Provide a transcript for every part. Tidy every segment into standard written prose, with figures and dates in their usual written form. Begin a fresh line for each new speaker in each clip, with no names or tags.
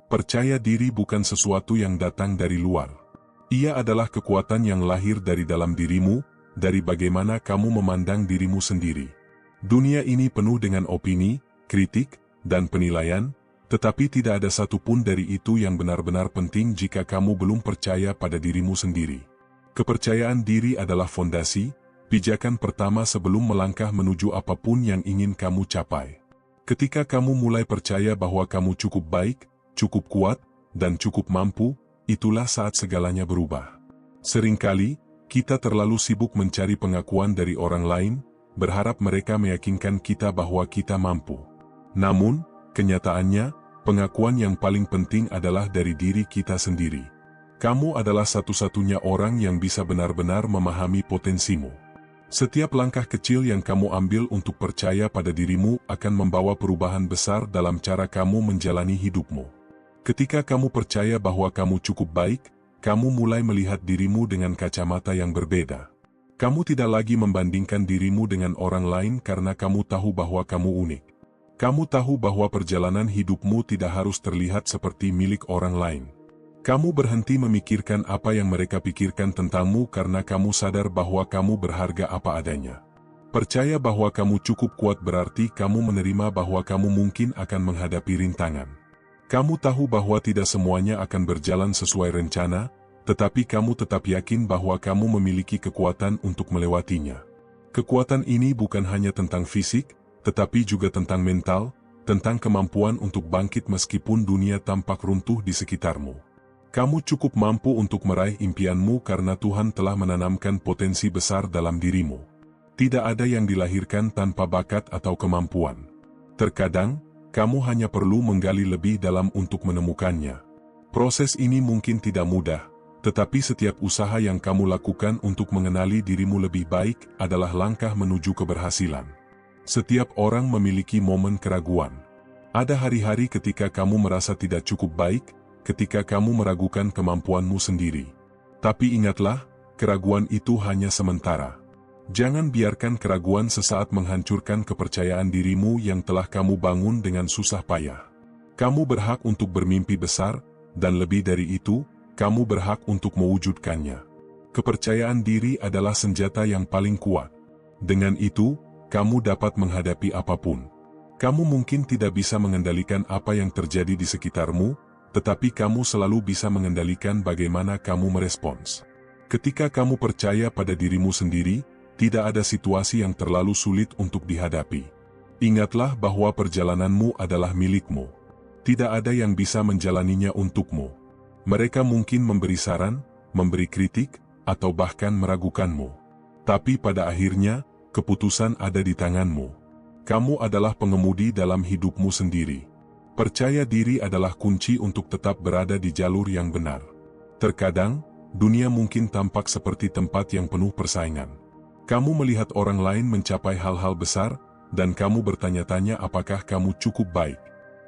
Percaya diri bukan sesuatu yang datang dari luar. Ia adalah kekuatan yang lahir dari dalam dirimu, dari bagaimana kamu memandang dirimu sendiri. Dunia ini penuh dengan opini, kritik, dan penilaian, tetapi tidak ada satupun dari itu yang benar-benar penting jika kamu belum percaya pada dirimu sendiri. Kepercayaan diri adalah fondasi, pijakan pertama sebelum melangkah menuju apapun yang ingin kamu capai. Ketika kamu mulai percaya bahwa kamu cukup baik, cukup kuat, dan cukup mampu, itulah saat segalanya berubah. Seringkali, kita terlalu sibuk mencari pengakuan dari orang lain, berharap mereka meyakinkan kita bahwa kita mampu. Namun, kenyataannya, pengakuan yang paling penting adalah dari diri kita sendiri. Kamu adalah satu-satunya orang yang bisa benar-benar memahami potensimu. Setiap langkah kecil yang kamu ambil untuk percaya pada dirimu akan membawa perubahan besar dalam cara kamu menjalani hidupmu. Ketika kamu percaya bahwa kamu cukup baik, kamu mulai melihat dirimu dengan kacamata yang berbeda. Kamu tidak lagi membandingkan dirimu dengan orang lain karena kamu tahu bahwa kamu unik. Kamu tahu bahwa perjalanan hidupmu tidak harus terlihat seperti milik orang lain. Kamu berhenti memikirkan apa yang mereka pikirkan tentangmu karena kamu sadar bahwa kamu berharga apa adanya. Percaya bahwa kamu cukup kuat berarti kamu menerima bahwa kamu mungkin akan menghadapi rintangan. Kamu tahu bahwa tidak semuanya akan berjalan sesuai rencana, tetapi kamu tetap yakin bahwa kamu memiliki kekuatan untuk melewatinya. Kekuatan ini bukan hanya tentang fisik, tetapi juga tentang mental, tentang kemampuan untuk bangkit meskipun dunia tampak runtuh di sekitarmu. Kamu cukup mampu untuk meraih impianmu karena Tuhan telah menanamkan potensi besar dalam dirimu. Tidak ada yang dilahirkan tanpa bakat atau kemampuan. Terkadang, kamu hanya perlu menggali lebih dalam untuk menemukannya. Proses ini mungkin tidak mudah, tetapi setiap usaha yang kamu lakukan untuk mengenali dirimu lebih baik adalah langkah menuju keberhasilan. Setiap orang memiliki momen keraguan. Ada hari-hari ketika kamu merasa tidak cukup baik, ketika kamu meragukan kemampuanmu sendiri. Tapi ingatlah, keraguan itu hanya sementara. Jangan biarkan keraguan sesaat menghancurkan kepercayaan dirimu yang telah kamu bangun dengan susah payah. Kamu berhak untuk bermimpi besar, dan lebih dari itu, kamu berhak untuk mewujudkannya. Kepercayaan diri adalah senjata yang paling kuat. Dengan itu, kamu dapat menghadapi apapun. Kamu mungkin tidak bisa mengendalikan apa yang terjadi di sekitarmu, tetapi kamu selalu bisa mengendalikan bagaimana kamu merespons. Ketika kamu percaya pada dirimu sendiri, tidak ada situasi yang terlalu sulit untuk dihadapi. Ingatlah bahwa perjalananmu adalah milikmu. Tidak ada yang bisa menjalaninya untukmu. Mereka mungkin memberi saran, memberi kritik, atau bahkan meragukanmu. Tapi pada akhirnya, keputusan ada di tanganmu. Kamu adalah pengemudi dalam hidupmu sendiri. Percaya diri adalah kunci untuk tetap berada di jalur yang benar. Terkadang, dunia mungkin tampak seperti tempat yang penuh persaingan. Kamu melihat orang lain mencapai hal-hal besar, dan kamu bertanya-tanya apakah kamu cukup baik.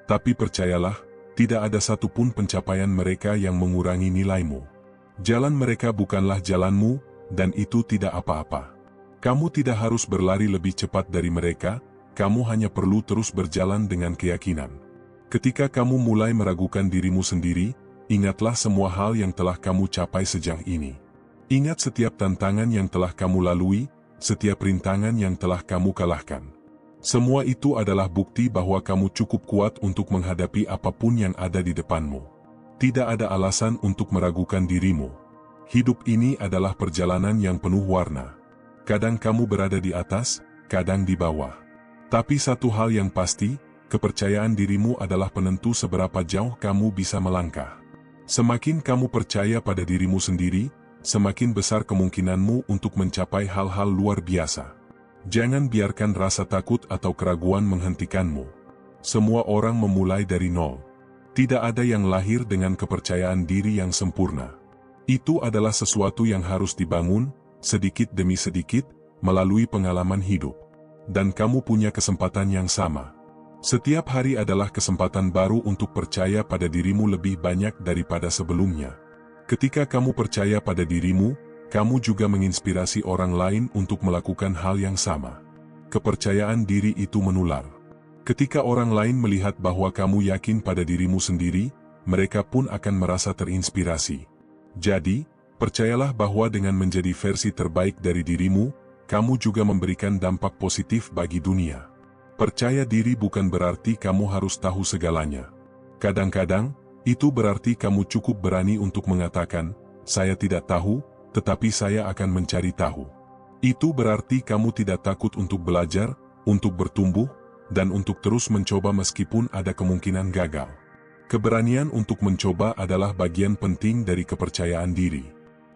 Tapi percayalah, tidak ada satupun pencapaian mereka yang mengurangi nilaimu. Jalan mereka bukanlah jalanmu, dan itu tidak apa-apa. Kamu tidak harus berlari lebih cepat dari mereka, kamu hanya perlu terus berjalan dengan keyakinan. Ketika kamu mulai meragukan dirimu sendiri, ingatlah semua hal yang telah kamu capai sejauh ini. Ingat setiap tantangan yang telah kamu lalui, setiap rintangan yang telah kamu kalahkan. Semua itu adalah bukti bahwa kamu cukup kuat untuk menghadapi apapun yang ada di depanmu. Tidak ada alasan untuk meragukan dirimu. Hidup ini adalah perjalanan yang penuh warna. Kadang kamu berada di atas, kadang di bawah. Tapi satu hal yang pasti, kepercayaan dirimu adalah penentu seberapa jauh kamu bisa melangkah. Semakin kamu percaya pada dirimu sendiri, semakin besar kemungkinanmu untuk mencapai hal-hal luar biasa. Jangan biarkan rasa takut atau keraguan menghentikanmu. Semua orang memulai dari nol. Tidak ada yang lahir dengan kepercayaan diri yang sempurna. Itu adalah sesuatu yang harus dibangun, sedikit demi sedikit, melalui pengalaman hidup. Dan kamu punya kesempatan yang sama. Setiap hari adalah kesempatan baru untuk percaya pada dirimu lebih banyak daripada sebelumnya. Ketika kamu percaya pada dirimu, kamu juga menginspirasi orang lain untuk melakukan hal yang sama. Kepercayaan diri itu menular. Ketika orang lain melihat bahwa kamu yakin pada dirimu sendiri, mereka pun akan merasa terinspirasi. Jadi, percayalah bahwa dengan menjadi versi terbaik dari dirimu, kamu juga memberikan dampak positif bagi dunia. Percaya diri bukan berarti kamu harus tahu segalanya. Kadang-kadang, itu berarti kamu cukup berani untuk mengatakan, "Saya tidak tahu, tetapi saya akan mencari tahu." Itu berarti kamu tidak takut untuk belajar, untuk bertumbuh, dan untuk terus mencoba meskipun ada kemungkinan gagal. Keberanian untuk mencoba adalah bagian penting dari kepercayaan diri.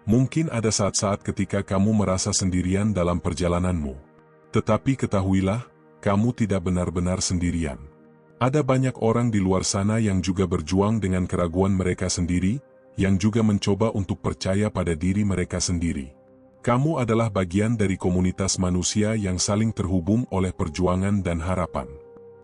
Mungkin ada saat-saat ketika kamu merasa sendirian dalam perjalananmu. Tetapi ketahuilah, kamu tidak benar-benar sendirian. Ada banyak orang di luar sana yang juga berjuang dengan keraguan mereka sendiri, yang juga mencoba untuk percaya pada diri mereka sendiri. Kamu adalah bagian dari komunitas manusia yang saling terhubung oleh perjuangan dan harapan.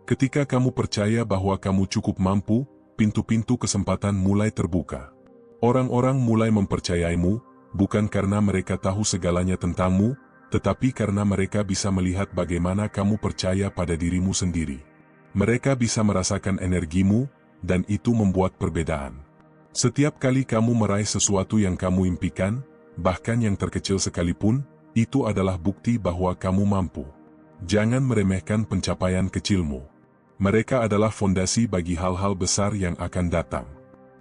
Ketika kamu percaya bahwa kamu cukup mampu, pintu-pintu kesempatan mulai terbuka. Orang-orang mulai mempercayaimu, bukan karena mereka tahu segalanya tentangmu, tetapi karena mereka bisa melihat bagaimana kamu percaya pada dirimu sendiri. Mereka bisa merasakan energimu, dan itu membuat perbedaan. Setiap kali kamu meraih sesuatu yang kamu impikan, bahkan yang terkecil sekalipun, itu adalah bukti bahwa kamu mampu. Jangan meremehkan pencapaian kecilmu. Mereka adalah fondasi bagi hal-hal besar yang akan datang.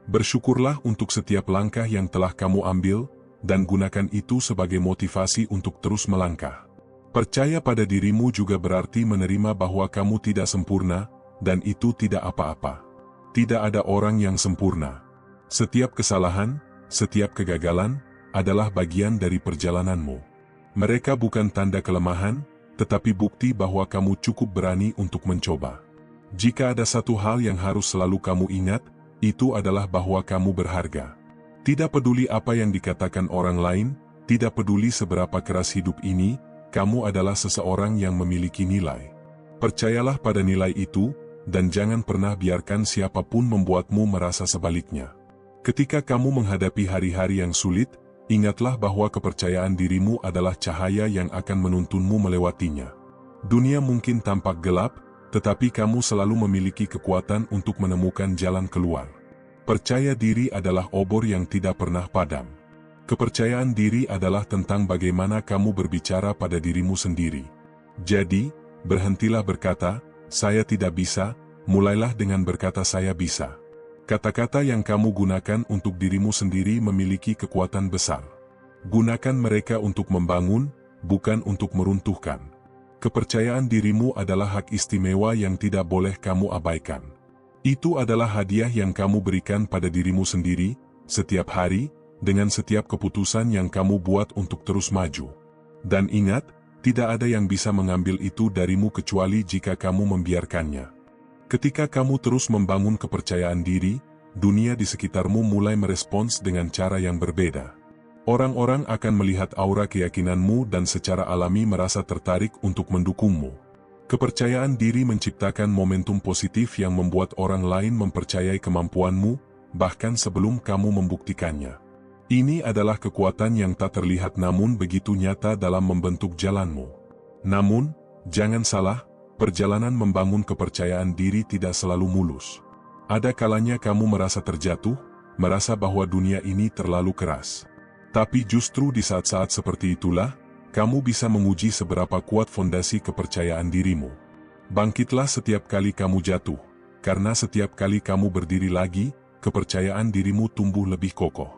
Bersyukurlah untuk setiap langkah yang telah kamu ambil, dan gunakan itu sebagai motivasi untuk terus melangkah. Percaya pada dirimu juga berarti menerima bahwa kamu tidak sempurna, dan itu tidak apa-apa. Tidak ada orang yang sempurna. Setiap kesalahan, setiap kegagalan, adalah bagian dari perjalananmu. Mereka bukan tanda kelemahan, tetapi bukti bahwa kamu cukup berani untuk mencoba. Jika ada satu hal yang harus selalu kamu ingat, itu adalah bahwa kamu berharga. Tidak peduli apa yang dikatakan orang lain, tidak peduli seberapa keras hidup ini, kamu adalah seseorang yang memiliki nilai. Percayalah pada nilai itu, dan jangan pernah biarkan siapapun membuatmu merasa sebaliknya. Ketika kamu menghadapi hari-hari yang sulit, ingatlah bahwa kepercayaan dirimu adalah cahaya yang akan menuntunmu melewatinya. Dunia mungkin tampak gelap, tetapi kamu selalu memiliki kekuatan untuk menemukan jalan keluar. Percaya diri adalah obor yang tidak pernah padam. Kepercayaan diri adalah tentang bagaimana kamu berbicara pada dirimu sendiri. Jadi, berhentilah berkata, "Saya tidak bisa," mulailah dengan berkata, "Saya bisa." Kata-kata yang kamu gunakan untuk dirimu sendiri memiliki kekuatan besar. Gunakan mereka untuk membangun, bukan untuk meruntuhkan. Kepercayaan dirimu adalah hak istimewa yang tidak boleh kamu abaikan. Itu adalah hadiah yang kamu berikan pada dirimu sendiri, setiap hari, dengan setiap keputusan yang kamu buat untuk terus maju. Dan ingat, tidak ada yang bisa mengambil itu darimu kecuali jika kamu membiarkannya. Ketika kamu terus membangun kepercayaan diri, dunia di sekitarmu mulai merespons dengan cara yang berbeda. Orang-orang akan melihat aura keyakinanmu dan secara alami merasa tertarik untuk mendukungmu. Kepercayaan diri menciptakan momentum positif yang membuat orang lain mempercayai kemampuanmu, bahkan sebelum kamu membuktikannya. Ini adalah kekuatan yang tak terlihat namun begitu nyata dalam membentuk jalanmu. Namun, jangan salah, perjalanan membangun kepercayaan diri tidak selalu mulus. Ada kalanya kamu merasa terjatuh, merasa bahwa dunia ini terlalu keras. Tapi justru di saat-saat seperti itulah, kamu bisa menguji seberapa kuat fondasi kepercayaan dirimu. Bangkitlah setiap kali kamu jatuh, karena setiap kali kamu berdiri lagi, kepercayaan dirimu tumbuh lebih kokoh.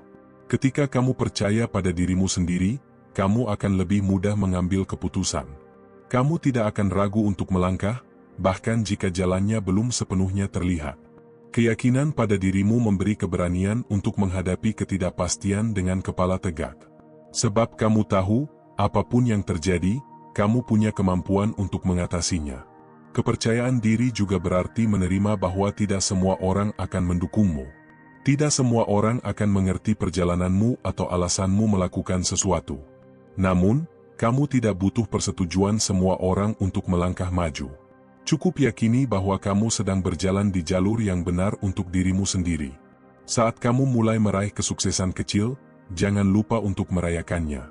Ketika kamu percaya pada dirimu sendiri, kamu akan lebih mudah mengambil keputusan. Kamu tidak akan ragu untuk melangkah, bahkan jika jalannya belum sepenuhnya terlihat. Keyakinan pada dirimu memberi keberanian untuk menghadapi ketidakpastian dengan kepala tegak. Sebab kamu tahu, apapun yang terjadi, kamu punya kemampuan untuk mengatasinya. Kepercayaan diri juga berarti menerima bahwa tidak semua orang akan mendukungmu. Tidak semua orang akan mengerti perjalananmu atau alasanmu melakukan sesuatu. Namun, kamu tidak butuh persetujuan semua orang untuk melangkah maju. Cukup yakini bahwa kamu sedang berjalan di jalur yang benar untuk dirimu sendiri. Saat kamu mulai meraih kesuksesan kecil, jangan lupa untuk merayakannya.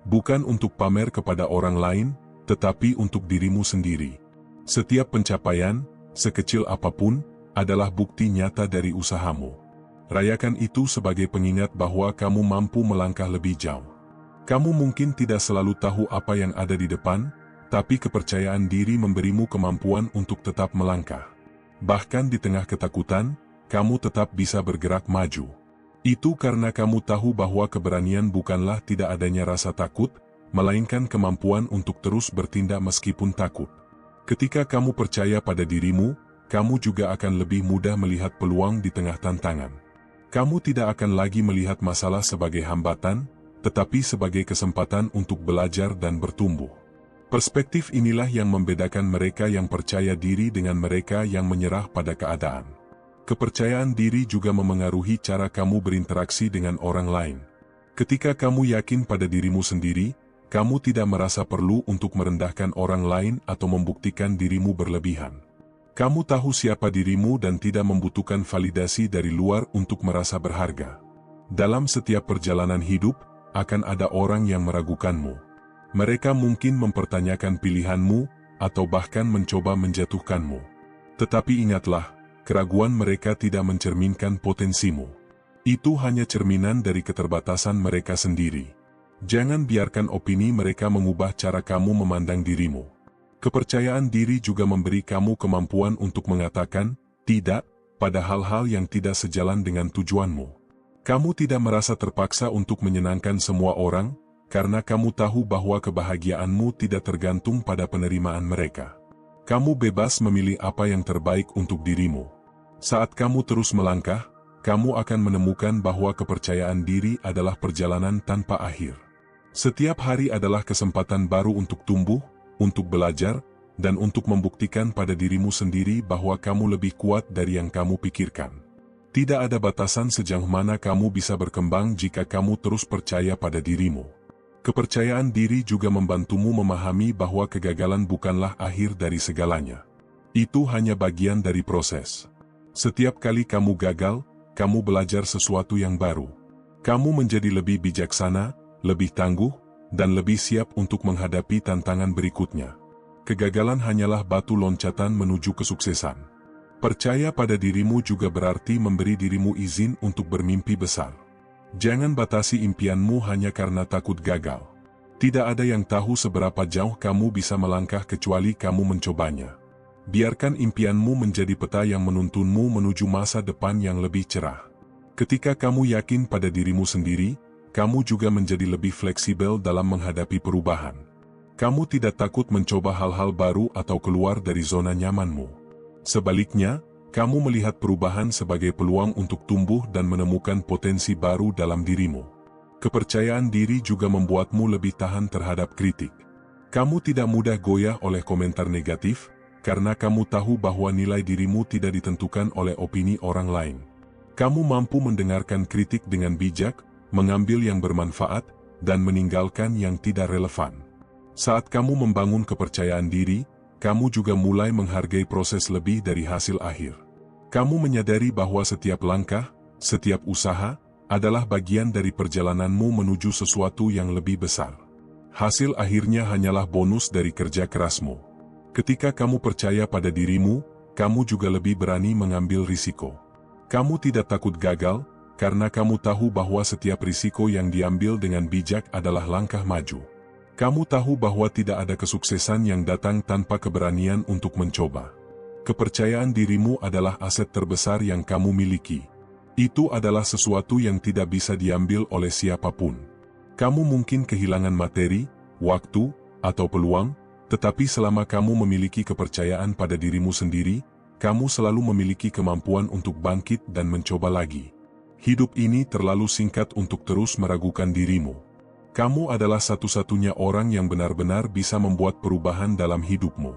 Bukan untuk pamer kepada orang lain, tetapi untuk dirimu sendiri. Setiap pencapaian, sekecil apapun, adalah bukti nyata dari usahamu. Rayakan itu sebagai pengingat bahwa kamu mampu melangkah lebih jauh. Kamu mungkin tidak selalu tahu apa yang ada di depan, tapi kepercayaan diri memberimu kemampuan untuk tetap melangkah. Bahkan di tengah ketakutan, kamu tetap bisa bergerak maju. Itu karena kamu tahu bahwa keberanian bukanlah tidak adanya rasa takut, melainkan kemampuan untuk terus bertindak meskipun takut. Ketika kamu percaya pada dirimu, kamu juga akan lebih mudah melihat peluang di tengah tantangan. Kamu tidak akan lagi melihat masalah sebagai hambatan, tetapi sebagai kesempatan untuk belajar dan bertumbuh. Perspektif inilah yang membedakan mereka yang percaya diri dengan mereka yang menyerah pada keadaan. Kepercayaan diri juga memengaruhi cara kamu berinteraksi dengan orang lain. Ketika kamu yakin pada dirimu sendiri, kamu tidak merasa perlu untuk merendahkan orang lain atau membuktikan dirimu berlebihan. Kamu tahu siapa dirimu dan tidak membutuhkan validasi dari luar untuk merasa berharga. Dalam setiap perjalanan hidup, akan ada orang yang meragukanmu. Mereka mungkin mempertanyakan pilihanmu, atau bahkan mencoba menjatuhkanmu. Tetapi ingatlah, keraguan mereka tidak mencerminkan potensimu. Itu hanya cerminan dari keterbatasan mereka sendiri. Jangan biarkan opini mereka mengubah cara kamu memandang dirimu. Kepercayaan diri juga memberi kamu kemampuan untuk mengatakan tidak pada hal-hal yang tidak sejalan dengan tujuanmu. Kamu tidak merasa terpaksa untuk menyenangkan semua orang, karena kamu tahu bahwa kebahagiaanmu tidak tergantung pada penerimaan mereka. Kamu bebas memilih apa yang terbaik untuk dirimu. Saat kamu terus melangkah, kamu akan menemukan bahwa kepercayaan diri adalah perjalanan tanpa akhir. Setiap hari adalah kesempatan baru untuk tumbuh, untuk belajar, dan untuk membuktikan pada dirimu sendiri bahwa kamu lebih kuat dari yang kamu pikirkan. Tidak ada batasan sejauh mana kamu bisa berkembang jika kamu terus percaya pada dirimu. Kepercayaan diri juga membantumu memahami bahwa kegagalan bukanlah akhir dari segalanya. Itu hanya bagian dari proses. Setiap kali kamu gagal, kamu belajar sesuatu yang baru. Kamu menjadi lebih bijaksana, lebih tangguh, dan lebih siap untuk menghadapi tantangan berikutnya. Kegagalan hanyalah batu loncatan menuju kesuksesan. Percaya pada dirimu juga berarti memberi dirimu izin untuk bermimpi besar. Jangan batasi impianmu hanya karena takut gagal. Tidak ada yang tahu seberapa jauh kamu bisa melangkah kecuali kamu mencobanya. Biarkan impianmu menjadi peta yang menuntunmu menuju masa depan yang lebih cerah. Ketika kamu yakin pada dirimu sendiri, kamu juga menjadi lebih fleksibel dalam menghadapi perubahan. Kamu tidak takut mencoba hal-hal baru atau keluar dari zona nyamanmu. Sebaliknya, kamu melihat perubahan sebagai peluang untuk tumbuh dan menemukan potensi baru dalam dirimu. Kepercayaan diri juga membuatmu lebih tahan terhadap kritik. Kamu tidak mudah goyah oleh komentar negatif, karena kamu tahu bahwa nilai dirimu tidak ditentukan oleh opini orang lain. Kamu mampu mendengarkan kritik dengan bijak, mengambil yang bermanfaat, dan meninggalkan yang tidak relevan. Saat kamu membangun kepercayaan diri, kamu juga mulai menghargai proses lebih dari hasil akhir. Kamu menyadari bahwa setiap langkah, setiap usaha, adalah bagian dari perjalananmu menuju sesuatu yang lebih besar. Hasil akhirnya hanyalah bonus dari kerja kerasmu. Ketika kamu percaya pada dirimu, kamu juga lebih berani mengambil risiko. Kamu tidak takut gagal, karena kamu tahu bahwa setiap risiko yang diambil dengan bijak adalah langkah maju. Kamu tahu bahwa tidak ada kesuksesan yang datang tanpa keberanian untuk mencoba. Kepercayaan dirimu adalah aset terbesar yang kamu miliki. Itu adalah sesuatu yang tidak bisa diambil oleh siapapun. Kamu mungkin kehilangan materi, waktu, atau peluang, tetapi selama kamu memiliki kepercayaan pada dirimu sendiri, kamu selalu memiliki kemampuan untuk bangkit dan mencoba lagi. Hidup ini terlalu singkat untuk terus meragukan dirimu. Kamu adalah satu-satunya orang yang benar-benar bisa membuat perubahan dalam hidupmu.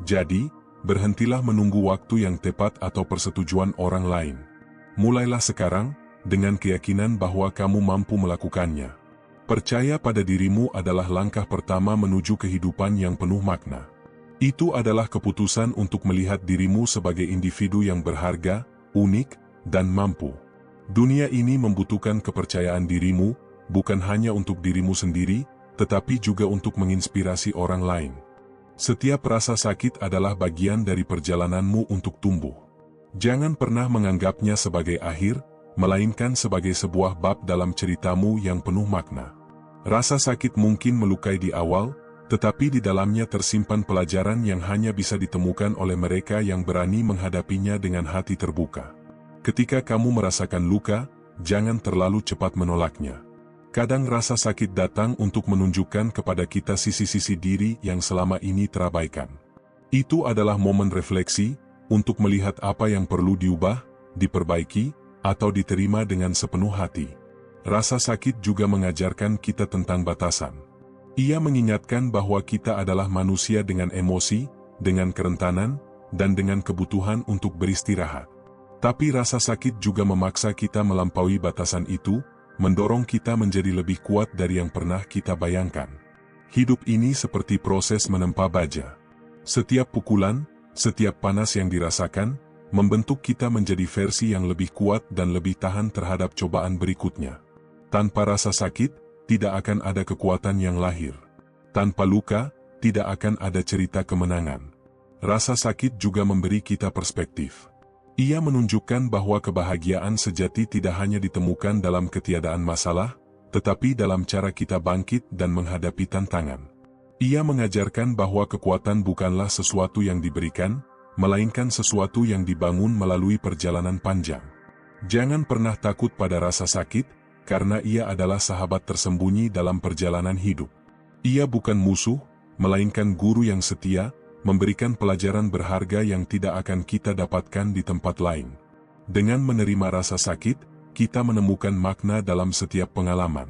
Jadi, berhentilah menunggu waktu yang tepat atau persetujuan orang lain. Mulailah sekarang, dengan keyakinan bahwa kamu mampu melakukannya. Percaya pada dirimu adalah langkah pertama menuju kehidupan yang penuh makna. Itu adalah keputusan untuk melihat dirimu sebagai individu yang berharga, unik, dan mampu. Dunia ini membutuhkan kepercayaan dirimu, bukan hanya untuk dirimu sendiri, tetapi juga untuk menginspirasi orang lain. Setiap rasa sakit adalah bagian dari perjalananmu untuk tumbuh. Jangan pernah menganggapnya sebagai akhir, melainkan sebagai sebuah bab dalam ceritamu yang penuh makna. Rasa sakit mungkin melukai di awal, tetapi di dalamnya tersimpan pelajaran yang hanya bisa ditemukan oleh mereka yang berani menghadapinya dengan hati terbuka. Ketika kamu merasakan luka, jangan terlalu cepat menolaknya. Kadang rasa sakit datang untuk menunjukkan kepada kita sisi-sisi diri yang selama ini terabaikan. Itu adalah momen refleksi, untuk melihat apa yang perlu diubah, diperbaiki, atau diterima dengan sepenuh hati. Rasa sakit juga mengajarkan kita tentang batasan. Ia mengingatkan bahwa kita adalah manusia dengan emosi, dengan kerentanan, dan dengan kebutuhan untuk beristirahat. Tapi rasa sakit juga memaksa kita melampaui batasan itu, mendorong kita menjadi lebih kuat dari yang pernah kita bayangkan. Hidup ini seperti proses menempa baja. Setiap pukulan, setiap panas yang dirasakan, membentuk kita menjadi versi yang lebih kuat dan lebih tahan terhadap cobaan berikutnya. Tanpa rasa sakit, tidak akan ada kekuatan yang lahir. Tanpa luka, tidak akan ada cerita kemenangan. Rasa sakit juga memberi kita perspektif. Ia menunjukkan bahwa kebahagiaan sejati tidak hanya ditemukan dalam ketiadaan masalah, tetapi dalam cara kita bangkit dan menghadapi tantangan. Ia mengajarkan bahwa kekuatan bukanlah sesuatu yang diberikan, melainkan sesuatu yang dibangun melalui perjalanan panjang. Jangan pernah takut pada rasa sakit, karena ia adalah sahabat tersembunyi dalam perjalanan hidup. Ia bukan musuh, melainkan guru yang setia, memberikan pelajaran berharga yang tidak akan kita dapatkan di tempat lain. Dengan menerima rasa sakit, kita menemukan makna dalam setiap pengalaman.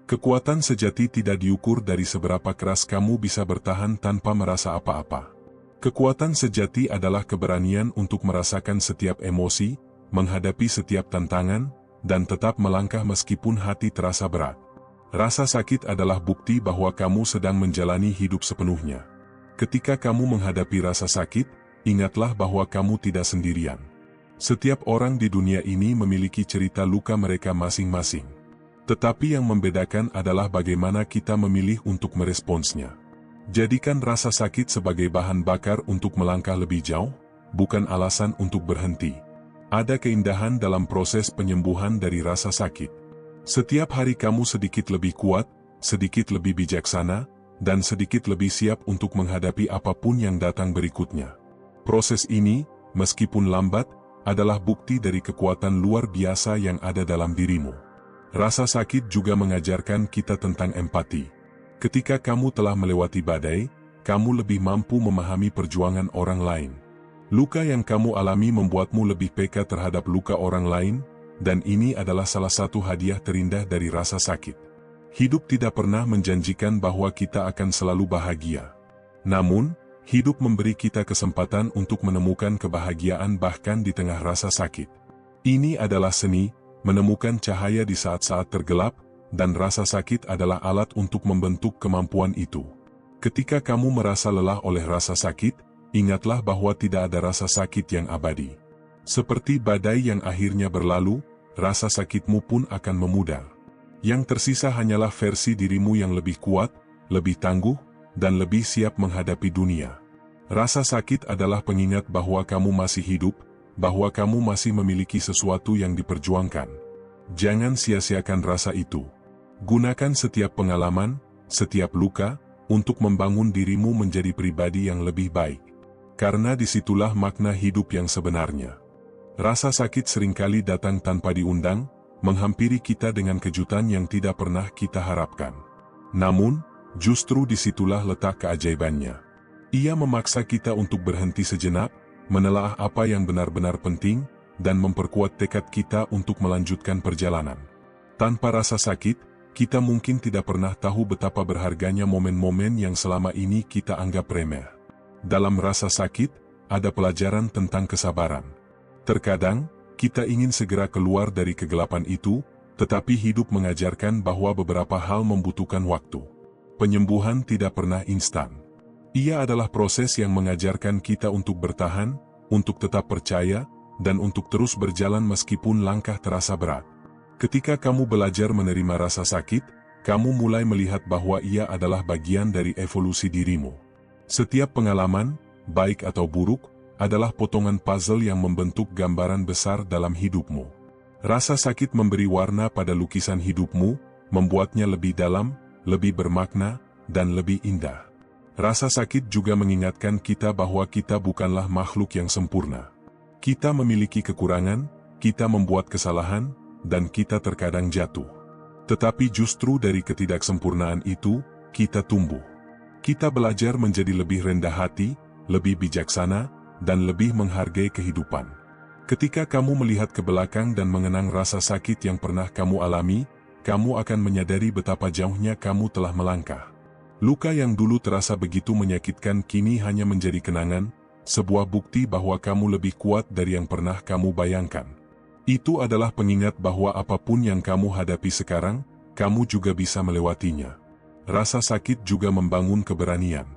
Kekuatan sejati tidak diukur dari seberapa keras kamu bisa bertahan tanpa merasa apa-apa. Kekuatan sejati adalah keberanian untuk merasakan setiap emosi, menghadapi setiap tantangan, dan tetap melangkah meskipun hati terasa berat. Rasa sakit adalah bukti bahwa kamu sedang menjalani hidup sepenuhnya. Ketika kamu menghadapi rasa sakit, ingatlah bahwa kamu tidak sendirian. Setiap orang di dunia ini memiliki cerita luka mereka masing-masing. Tetapi yang membedakan adalah bagaimana kita memilih untuk meresponsnya. Jadikan rasa sakit sebagai bahan bakar untuk melangkah lebih jauh, bukan alasan untuk berhenti. Ada keindahan dalam proses penyembuhan dari rasa sakit. Setiap hari kamu sedikit lebih kuat, sedikit lebih bijaksana, dan sedikit lebih siap untuk menghadapi apapun yang datang berikutnya. Proses ini, meskipun lambat, adalah bukti dari kekuatan luar biasa yang ada dalam dirimu. Rasa sakit juga mengajarkan kita tentang empati. Ketika kamu telah melewati badai, kamu lebih mampu memahami perjuangan orang lain. Luka yang kamu alami membuatmu lebih peka terhadap luka orang lain, dan ini adalah salah satu hadiah terindah dari rasa sakit. Hidup tidak pernah menjanjikan bahwa kita akan selalu bahagia. Namun, hidup memberi kita kesempatan untuk menemukan kebahagiaan bahkan di tengah rasa sakit. Ini adalah seni, menemukan cahaya di saat-saat tergelap, dan rasa sakit adalah alat untuk membentuk kemampuan itu. Ketika kamu merasa lelah oleh rasa sakit, ingatlah bahwa tidak ada rasa sakit yang abadi. Seperti badai yang akhirnya berlalu, rasa sakitmu pun akan memudar. Yang tersisa hanyalah versi dirimu yang lebih kuat, lebih tangguh, dan lebih siap menghadapi dunia. Rasa sakit adalah pengingat bahwa kamu masih hidup, bahwa kamu masih memiliki sesuatu yang diperjuangkan. Jangan sia-siakan rasa itu. Gunakan setiap pengalaman, setiap luka, untuk membangun dirimu menjadi pribadi yang lebih baik. Karena disitulah makna hidup yang sebenarnya. Rasa sakit seringkali datang tanpa diundang, menghampiri kita dengan kejutan yang tidak pernah kita harapkan. Namun, justru disitulah letak keajaibannya. Ia memaksa kita untuk berhenti sejenak, menelaah apa yang benar-benar penting, dan memperkuat tekad kita untuk melanjutkan perjalanan. Tanpa rasa sakit, kita mungkin tidak pernah tahu betapa berharganya momen-momen yang selama ini kita anggap remeh. Dalam rasa sakit, ada pelajaran tentang kesabaran. Terkadang, kita ingin segera keluar dari kegelapan itu, tetapi hidup mengajarkan bahwa beberapa hal membutuhkan waktu. Penyembuhan tidak pernah instan. Ia adalah proses yang mengajarkan kita untuk bertahan, untuk tetap percaya, dan untuk terus berjalan meskipun langkah terasa berat. Ketika kamu belajar menerima rasa sakit, kamu mulai melihat bahwa ia adalah bagian dari evolusi dirimu. Setiap pengalaman, baik atau buruk, adalah potongan puzzle yang membentuk gambaran besar dalam hidupmu. Rasa sakit memberi warna pada lukisan hidupmu, membuatnya lebih dalam, lebih bermakna, dan lebih indah. Rasa sakit juga mengingatkan kita bahwa kita bukanlah makhluk yang sempurna. Kita memiliki kekurangan, kita membuat kesalahan, dan kita terkadang jatuh. Tetapi justru dari ketidaksempurnaan itu, kita tumbuh. Kita belajar menjadi lebih rendah hati, lebih bijaksana, dan lebih menghargai kehidupan. Ketika kamu melihat ke belakang dan mengenang rasa sakit yang pernah kamu alami, kamu akan menyadari betapa jauhnya kamu telah melangkah. Luka yang dulu terasa begitu menyakitkan kini hanya menjadi kenangan, sebuah bukti bahwa kamu lebih kuat dari yang pernah kamu bayangkan. Itu adalah pengingat bahwa apapun yang kamu hadapi sekarang, kamu juga bisa melewatinya. Rasa sakit juga membangun keberanian.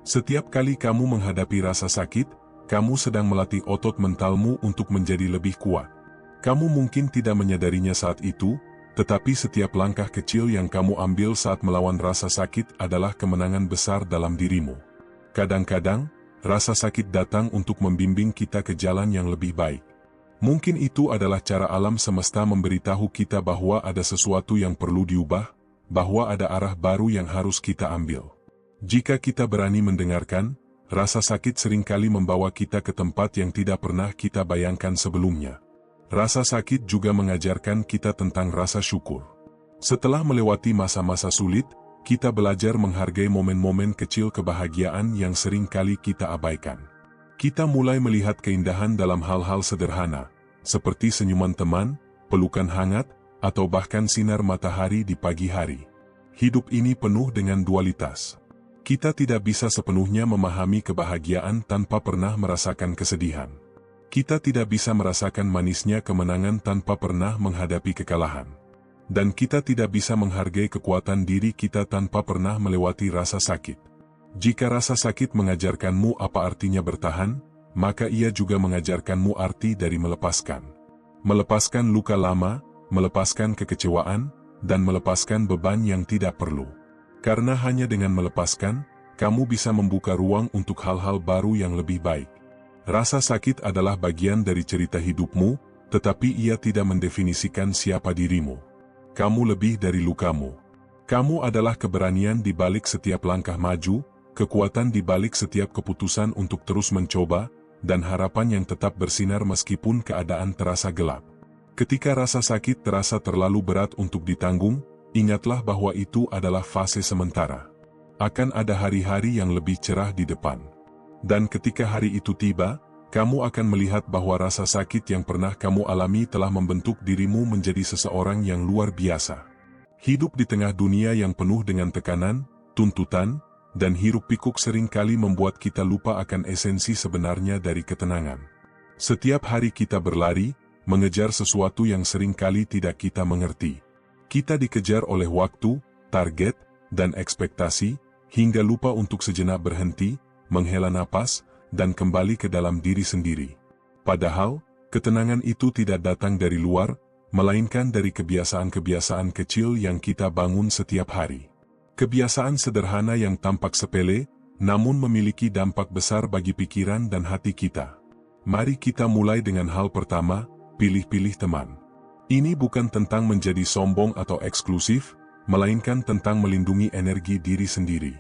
Setiap kali kamu menghadapi rasa sakit, kamu sedang melatih otot mentalmu untuk menjadi lebih kuat. Kamu mungkin tidak menyadarinya saat itu, tetapi setiap langkah kecil yang kamu ambil saat melawan rasa sakit adalah kemenangan besar dalam dirimu. Kadang-kadang, rasa sakit datang untuk membimbing kita ke jalan yang lebih baik. Mungkin itu adalah cara alam semesta memberitahu kita bahwa ada sesuatu yang perlu diubah, bahwa ada arah baru yang harus kita ambil. Jika kita berani mendengarkan, rasa sakit seringkali membawa kita ke tempat yang tidak pernah kita bayangkan sebelumnya. Rasa sakit juga mengajarkan kita tentang rasa syukur. Setelah melewati masa-masa sulit, kita belajar menghargai momen-momen kecil kebahagiaan yang seringkali kita abaikan. Kita mulai melihat keindahan dalam hal-hal sederhana, seperti senyuman teman, pelukan hangat, atau bahkan sinar matahari di pagi hari. Hidup ini penuh dengan dualitas. Kita tidak bisa sepenuhnya memahami kebahagiaan tanpa pernah merasakan kesedihan. Kita tidak bisa merasakan manisnya kemenangan tanpa pernah menghadapi kekalahan. Dan kita tidak bisa menghargai kekuatan diri kita tanpa pernah melewati rasa sakit. Jika rasa sakit mengajarkanmu apa artinya bertahan, maka ia juga mengajarkanmu arti dari melepaskan. Melepaskan luka lama, melepaskan kekecewaan, dan melepaskan beban yang tidak perlu. Karena hanya dengan melepaskan, kamu bisa membuka ruang untuk hal-hal baru yang lebih baik. Rasa sakit adalah bagian dari cerita hidupmu, tetapi ia tidak mendefinisikan siapa dirimu. Kamu lebih dari lukamu. Kamu adalah keberanian di balik setiap langkah maju, kekuatan di balik setiap keputusan untuk terus mencoba, dan harapan yang tetap bersinar meskipun keadaan terasa gelap. Ketika rasa sakit terasa terlalu berat untuk ditanggung, ingatlah bahwa itu adalah fase sementara. Akan ada hari-hari yang lebih cerah di depan. Dan ketika hari itu tiba, kamu akan melihat bahwa rasa sakit yang pernah kamu alami telah membentuk dirimu menjadi seseorang yang luar biasa. Hidup di tengah dunia yang penuh dengan tekanan, tuntutan, dan hiruk-pikuk seringkali membuat kita lupa akan esensi sebenarnya dari ketenangan. Setiap hari kita berlari, mengejar sesuatu yang seringkali tidak kita mengerti. Kita dikejar oleh waktu, target, dan ekspektasi, hingga lupa untuk sejenak berhenti, menghela napas, dan kembali ke dalam diri sendiri. Padahal, ketenangan itu tidak datang dari luar, melainkan dari kebiasaan-kebiasaan kecil yang kita bangun setiap hari. Kebiasaan sederhana yang tampak sepele, namun memiliki dampak besar bagi pikiran dan hati kita. Mari kita mulai dengan hal pertama, pilih-pilih teman. Ini bukan tentang menjadi sombong atau eksklusif, melainkan tentang melindungi energi diri sendiri.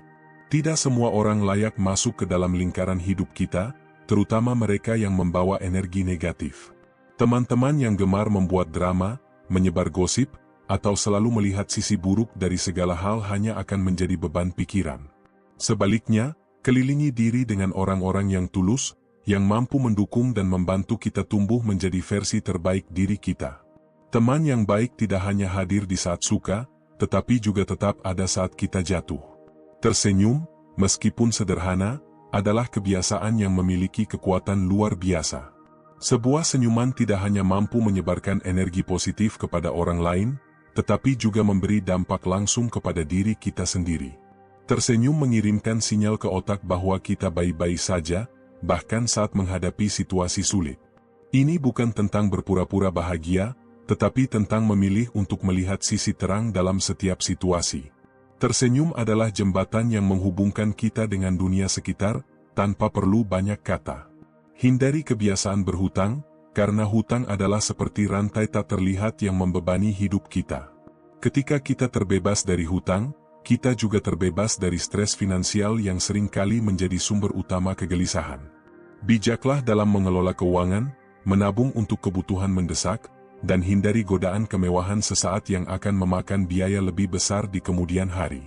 Tidak semua orang layak masuk ke dalam lingkaran hidup kita, terutama mereka yang membawa energi negatif. Teman-teman yang gemar membuat drama, menyebar gosip, atau selalu melihat sisi buruk dari segala hal hanya akan menjadi beban pikiran. Sebaliknya, kelilingi diri dengan orang-orang yang tulus, yang mampu mendukung dan membantu kita tumbuh menjadi versi terbaik diri kita. Teman yang baik tidak hanya hadir di saat suka, tetapi juga tetap ada saat kita jatuh. Tersenyum, meskipun sederhana, adalah kebiasaan yang memiliki kekuatan luar biasa. Sebuah senyuman tidak hanya mampu menyebarkan energi positif kepada orang lain, tetapi juga memberi dampak langsung kepada diri kita sendiri. Tersenyum mengirimkan sinyal ke otak bahwa kita baik-baik saja, bahkan saat menghadapi situasi sulit. Ini bukan tentang berpura-pura bahagia, tetapi tentang memilih untuk melihat sisi terang dalam setiap situasi. Tersenyum adalah jembatan yang menghubungkan kita dengan dunia sekitar, tanpa perlu banyak kata. Hindari kebiasaan berhutang, karena hutang adalah seperti rantai tak terlihat yang membebani hidup kita. Ketika kita terbebas dari hutang, kita juga terbebas dari stres finansial yang seringkali menjadi sumber utama kegelisahan. Bijaklah dalam mengelola keuangan, menabung untuk kebutuhan mendesak, dan hindari godaan kemewahan sesaat yang akan memakan biaya lebih besar di kemudian hari.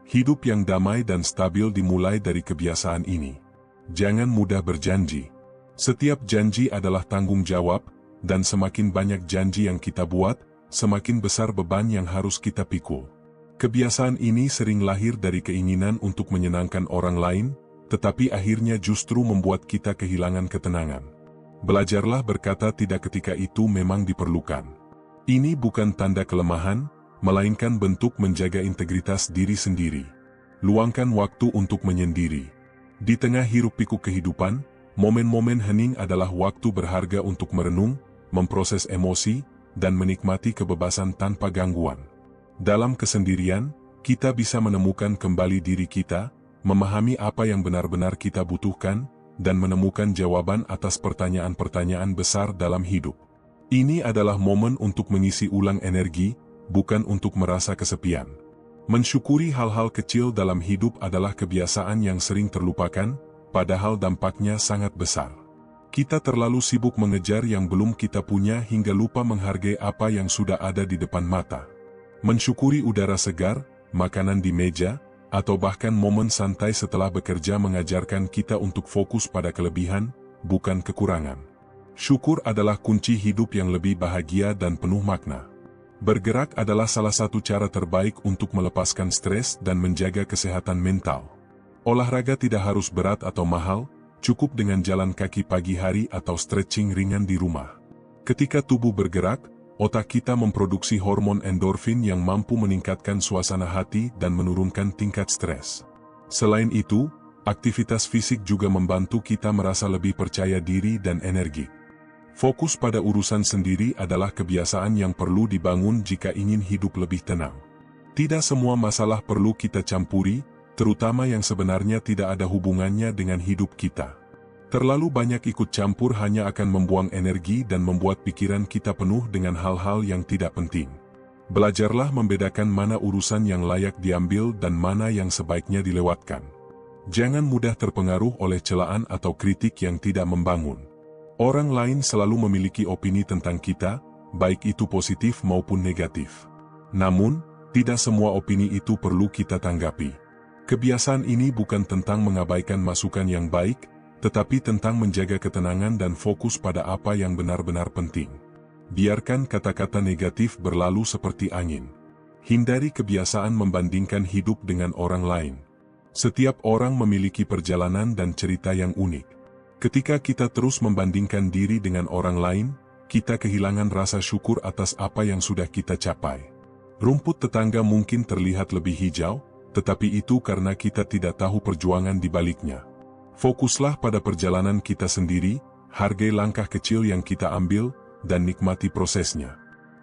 Hidup yang damai dan stabil dimulai dari kebiasaan ini. Jangan mudah berjanji. Setiap janji adalah tanggung jawab, dan semakin banyak janji yang kita buat, semakin besar beban yang harus kita pikul. Kebiasaan ini sering lahir dari keinginan untuk menyenangkan orang lain, tetapi akhirnya justru membuat kita kehilangan ketenangan. Belajarlah berkata tidak ketika itu memang diperlukan. Ini bukan tanda kelemahan, melainkan bentuk menjaga integritas diri sendiri. Luangkan waktu untuk menyendiri. Di tengah hiruk-pikuk kehidupan, momen-momen hening adalah waktu berharga untuk merenung, memproses emosi, dan menikmati kebebasan tanpa gangguan. Dalam kesendirian, kita bisa menemukan kembali diri kita, memahami apa yang benar-benar kita butuhkan, dan menemukan jawaban atas pertanyaan-pertanyaan besar dalam hidup. Ini adalah momen untuk mengisi ulang energi, bukan untuk merasa kesepian. Mensyukuri hal-hal kecil dalam hidup adalah kebiasaan yang sering terlupakan, padahal dampaknya sangat besar. Kita terlalu sibuk mengejar yang belum kita punya hingga lupa menghargai apa yang sudah ada di depan mata. Mensyukuri udara segar, makanan di meja, atau bahkan momen santai setelah bekerja mengajarkan kita untuk fokus pada kelebihan, bukan kekurangan. Syukur adalah kunci hidup yang lebih bahagia dan penuh makna. Bergerak adalah salah satu cara terbaik untuk melepaskan stres dan menjaga kesehatan mental. Olahraga tidak harus berat atau mahal, cukup dengan jalan kaki pagi hari atau stretching ringan di rumah. Ketika tubuh bergerak, otak kita memproduksi hormon endorfin yang mampu meningkatkan suasana hati dan menurunkan tingkat stres. Selain itu, aktivitas fisik juga membantu kita merasa lebih percaya diri dan energik. Fokus pada urusan sendiri adalah kebiasaan yang perlu dibangun jika ingin hidup lebih tenang. Tidak semua masalah perlu kita campuri, terutama yang sebenarnya tidak ada hubungannya dengan hidup kita. Terlalu banyak ikut campur hanya akan membuang energi dan membuat pikiran kita penuh dengan hal-hal yang tidak penting. Belajarlah membedakan mana urusan yang layak diambil dan mana yang sebaiknya dilewatkan. Jangan mudah terpengaruh oleh celaan atau kritik yang tidak membangun. Orang lain selalu memiliki opini tentang kita, baik itu positif maupun negatif. Namun, tidak semua opini itu perlu kita tanggapi. Kebiasaan ini bukan tentang mengabaikan masukan yang baik, tetapi tentang menjaga ketenangan dan fokus pada apa yang benar-benar penting. Biarkan kata-kata negatif berlalu seperti angin. Hindari kebiasaan membandingkan hidup dengan orang lain. Setiap orang memiliki perjalanan dan cerita yang unik. Ketika kita terus membandingkan diri dengan orang lain, kita kehilangan rasa syukur atas apa yang sudah kita capai. Rumput tetangga mungkin terlihat lebih hijau, tetapi itu karena kita tidak tahu perjuangan di baliknya. Fokuslah pada perjalanan kita sendiri, hargai langkah kecil yang kita ambil, dan nikmati prosesnya.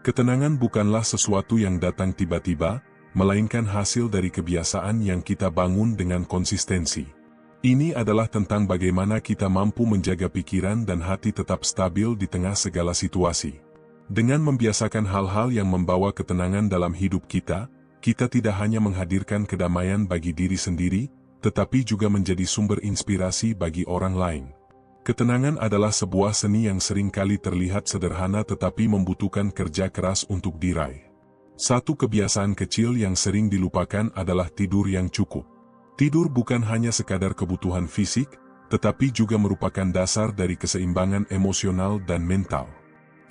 Ketenangan bukanlah sesuatu yang datang tiba-tiba, melainkan hasil dari kebiasaan yang kita bangun dengan konsistensi. Ini adalah tentang bagaimana kita mampu menjaga pikiran dan hati tetap stabil di tengah segala situasi. Dengan membiasakan hal-hal yang membawa ketenangan dalam hidup kita, kita tidak hanya menghadirkan kedamaian bagi diri sendiri, tetapi juga menjadi sumber inspirasi bagi orang lain. Ketenangan adalah sebuah seni yang seringkali terlihat sederhana tetapi membutuhkan kerja keras untuk diraih. Satu kebiasaan kecil yang sering dilupakan adalah tidur yang cukup. Tidur bukan hanya sekadar kebutuhan fisik, tetapi juga merupakan dasar dari keseimbangan emosional dan mental.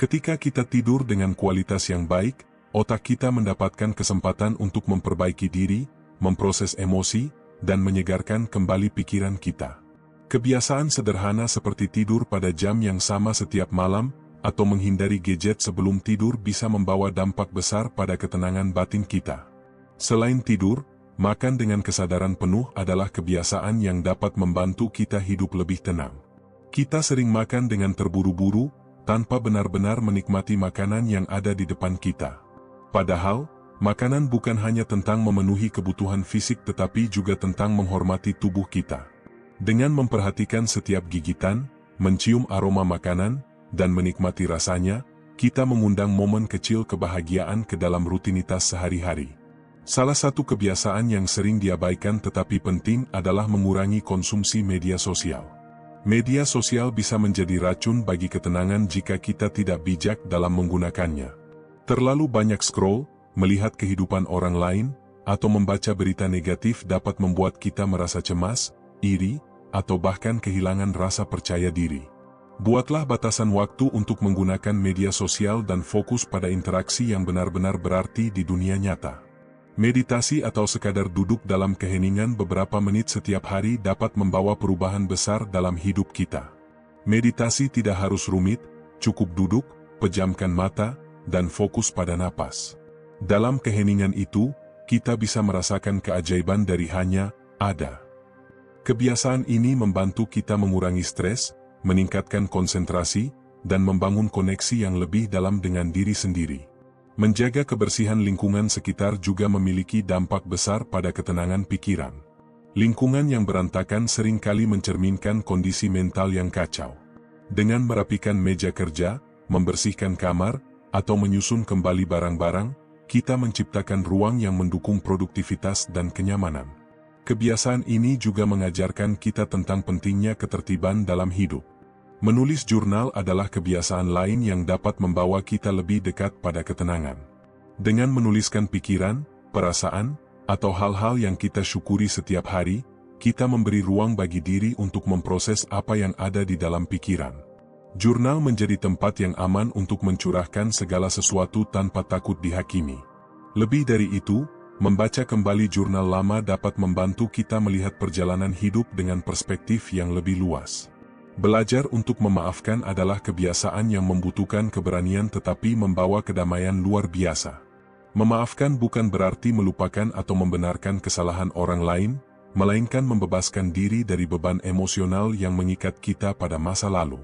Ketika kita tidur dengan kualitas yang baik, otak kita mendapatkan kesempatan untuk memperbaiki diri, memproses emosi, dan menyegarkan kembali pikiran kita. Kebiasaan sederhana seperti tidur pada jam yang sama setiap malam, atau menghindari gadget sebelum tidur bisa membawa dampak besar pada ketenangan batin kita. Selain tidur, makan dengan kesadaran penuh adalah kebiasaan yang dapat membantu kita hidup lebih tenang. Kita sering makan dengan terburu-buru, tanpa benar-benar menikmati makanan yang ada di depan kita. Padahal, makanan bukan hanya tentang memenuhi kebutuhan fisik tetapi juga tentang menghormati tubuh kita. Dengan memperhatikan setiap gigitan, mencium aroma makanan, dan menikmati rasanya, kita mengundang momen kecil kebahagiaan ke dalam rutinitas sehari-hari. Salah satu kebiasaan yang sering diabaikan tetapi penting adalah mengurangi konsumsi media sosial. Media sosial bisa menjadi racun bagi ketenangan jika kita tidak bijak dalam menggunakannya. Terlalu banyak scroll, melihat kehidupan orang lain, atau membaca berita negatif dapat membuat kita merasa cemas, iri, atau bahkan kehilangan rasa percaya diri. Buatlah batasan waktu untuk menggunakan media sosial dan fokus pada interaksi yang benar-benar berarti di dunia nyata. Meditasi atau sekadar duduk dalam keheningan beberapa menit setiap hari dapat membawa perubahan besar dalam hidup kita. Meditasi tidak harus rumit, cukup duduk, pejamkan mata, dan fokus pada napas. Dalam keheningan itu, kita bisa merasakan keajaiban dari hanya ada. Kebiasaan ini membantu kita mengurangi stres, meningkatkan konsentrasi, dan membangun koneksi yang lebih dalam dengan diri sendiri. Menjaga kebersihan lingkungan sekitar juga memiliki dampak besar pada ketenangan pikiran. Lingkungan yang berantakan seringkali mencerminkan kondisi mental yang kacau. Dengan merapikan meja kerja, membersihkan kamar, atau menyusun kembali barang-barang, kita menciptakan ruang yang mendukung produktivitas dan kenyamanan. Kebiasaan ini juga mengajarkan kita tentang pentingnya ketertiban dalam hidup. Menulis jurnal adalah kebiasaan lain yang dapat membawa kita lebih dekat pada ketenangan. Dengan menuliskan pikiran, perasaan, atau hal-hal yang kita syukuri setiap hari, kita memberi ruang bagi diri untuk memproses apa yang ada di dalam pikiran. Jurnal menjadi tempat yang aman untuk mencurahkan segala sesuatu tanpa takut dihakimi. Lebih dari itu, membaca kembali jurnal lama dapat membantu kita melihat perjalanan hidup dengan perspektif yang lebih luas. Belajar untuk memaafkan adalah kebiasaan yang membutuhkan keberanian tetapi membawa kedamaian luar biasa. Memaafkan bukan berarti melupakan atau membenarkan kesalahan orang lain, melainkan membebaskan diri dari beban emosional yang mengikat kita pada masa lalu.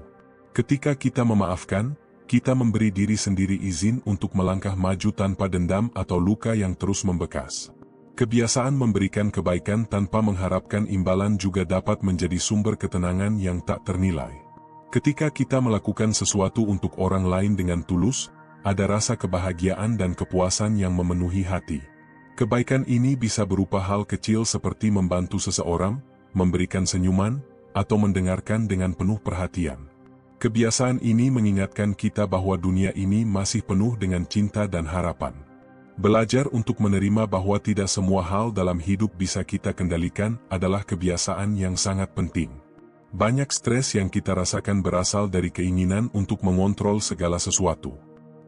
Ketika kita memaafkan, kita memberi diri sendiri izin untuk melangkah maju tanpa dendam atau luka yang terus membekas. Kebiasaan memberikan kebaikan tanpa mengharapkan imbalan juga dapat menjadi sumber ketenangan yang tak ternilai. Ketika kita melakukan sesuatu untuk orang lain dengan tulus, ada rasa kebahagiaan dan kepuasan yang memenuhi hati. Kebaikan ini bisa berupa hal kecil seperti membantu seseorang, memberikan senyuman, atau mendengarkan dengan penuh perhatian. Kebiasaan ini mengingatkan kita bahwa dunia ini masih penuh dengan cinta dan harapan. Belajar untuk menerima bahwa tidak semua hal dalam hidup bisa kita kendalikan adalah kebiasaan yang sangat penting. Banyak stres yang kita rasakan berasal dari keinginan untuk mengontrol segala sesuatu.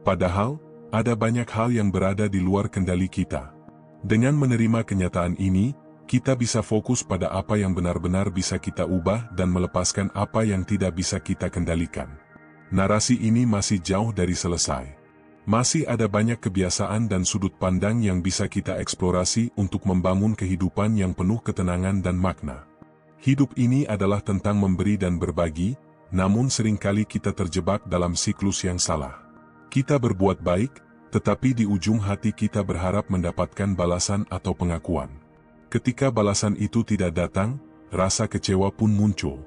Padahal, ada banyak hal yang berada di luar kendali kita. Dengan menerima kenyataan ini, kita bisa fokus pada apa yang benar-benar bisa kita ubah dan melepaskan apa yang tidak bisa kita kendalikan. Narasi ini masih jauh dari selesai. Masih ada banyak kebiasaan dan sudut pandang yang bisa kita eksplorasi untuk membangun kehidupan yang penuh ketenangan dan makna. Hidup ini adalah tentang memberi dan berbagi, namun seringkali kita terjebak dalam siklus yang salah. Kita berbuat baik, tetapi di ujung hati kita berharap mendapatkan balasan atau pengakuan. Ketika balasan itu tidak datang, rasa kecewa pun muncul.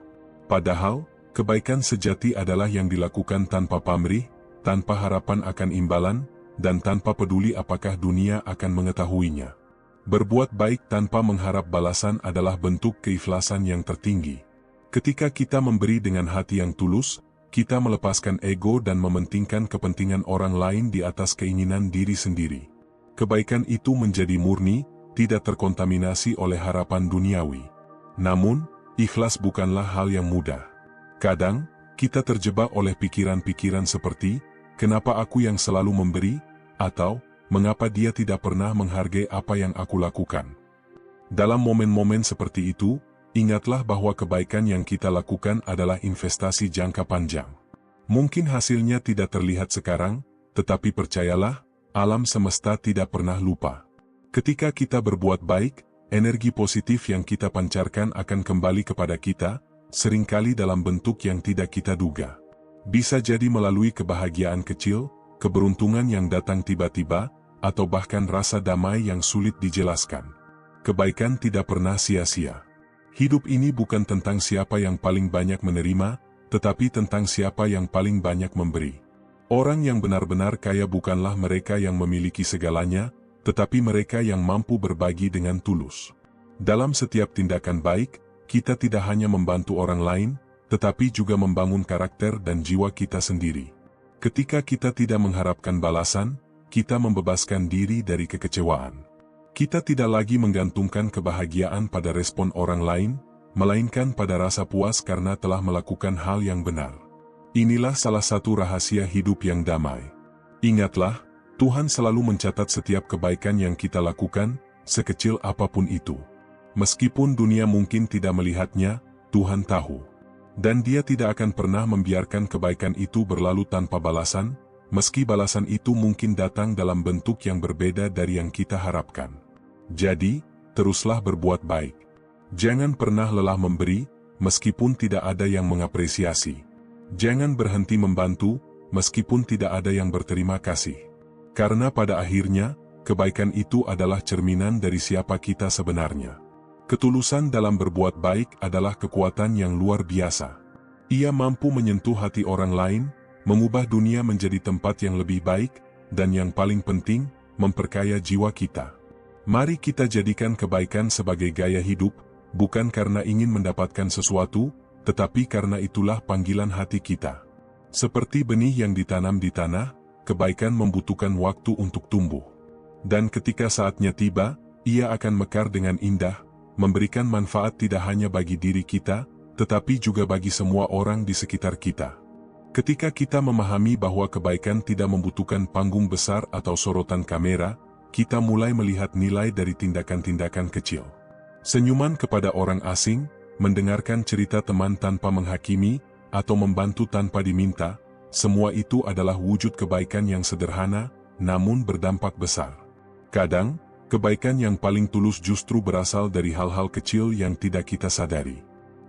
Padahal, kebaikan sejati adalah yang dilakukan tanpa pamrih, tanpa harapan akan imbalan, dan tanpa peduli apakah dunia akan mengetahuinya. Berbuat baik tanpa mengharap balasan adalah bentuk keikhlasan yang tertinggi. Ketika kita memberi dengan hati yang tulus, kita melepaskan ego dan mementingkan kepentingan orang lain di atas keinginan diri sendiri. Kebaikan itu menjadi murni, tidak terkontaminasi oleh harapan duniawi. Namun, ikhlas bukanlah hal yang mudah. Kadang, kita terjebak oleh pikiran-pikiran seperti, kenapa aku yang selalu memberi? Atau, mengapa dia tidak pernah menghargai apa yang aku lakukan? Dalam momen-momen seperti itu, ingatlah bahwa kebaikan yang kita lakukan adalah investasi jangka panjang. Mungkin hasilnya tidak terlihat sekarang, tetapi percayalah, alam semesta tidak pernah lupa. Ketika kita berbuat baik, energi positif yang kita pancarkan akan kembali kepada kita, seringkali dalam bentuk yang tidak kita duga. Bisa jadi melalui kebahagiaan kecil, keberuntungan yang datang tiba-tiba, atau bahkan rasa damai yang sulit dijelaskan. Kebaikan tidak pernah sia-sia. Hidup ini bukan tentang siapa yang paling banyak menerima, tetapi tentang siapa yang paling banyak memberi. Orang yang benar-benar kaya bukanlah mereka yang memiliki segalanya, tetapi mereka yang mampu berbagi dengan tulus. Dalam setiap tindakan baik, kita tidak hanya membantu orang lain, tetapi juga membangun karakter dan jiwa kita sendiri. Ketika kita tidak mengharapkan balasan, kita membebaskan diri dari kekecewaan. Kita tidak lagi menggantungkan kebahagiaan pada respon orang lain, melainkan pada rasa puas karena telah melakukan hal yang benar. Inilah salah satu rahasia hidup yang damai. Ingatlah, Tuhan selalu mencatat setiap kebaikan yang kita lakukan, sekecil apapun itu. Meskipun dunia mungkin tidak melihatnya, Tuhan tahu. Dan Dia tidak akan pernah membiarkan kebaikan itu berlalu tanpa balasan, meski balasan itu mungkin datang dalam bentuk yang berbeda dari yang kita harapkan. Jadi, teruslah berbuat baik. Jangan pernah lelah memberi, meskipun tidak ada yang mengapresiasi. Jangan berhenti membantu, meskipun tidak ada yang berterima kasih. Karena pada akhirnya, kebaikan itu adalah cerminan dari siapa kita sebenarnya. Ketulusan dalam berbuat baik adalah kekuatan yang luar biasa. Ia mampu menyentuh hati orang lain, mengubah dunia menjadi tempat yang lebih baik, dan yang paling penting, memperkaya jiwa kita. Mari kita jadikan kebaikan sebagai gaya hidup, bukan karena ingin mendapatkan sesuatu, tetapi karena itulah panggilan hati kita. Seperti benih yang ditanam di tanah, kebaikan membutuhkan waktu untuk tumbuh. Dan ketika saatnya tiba, ia akan mekar dengan indah, memberikan manfaat tidak hanya bagi diri kita, tetapi juga bagi semua orang di sekitar kita. Ketika kita memahami bahwa kebaikan tidak membutuhkan panggung besar atau sorotan kamera, kita mulai melihat nilai dari tindakan-tindakan kecil. Senyuman kepada orang asing, mendengarkan cerita teman tanpa menghakimi, atau membantu tanpa diminta, semua itu adalah wujud kebaikan yang sederhana, namun berdampak besar. Kadang, kebaikan yang paling tulus justru berasal dari hal-hal kecil yang tidak kita sadari.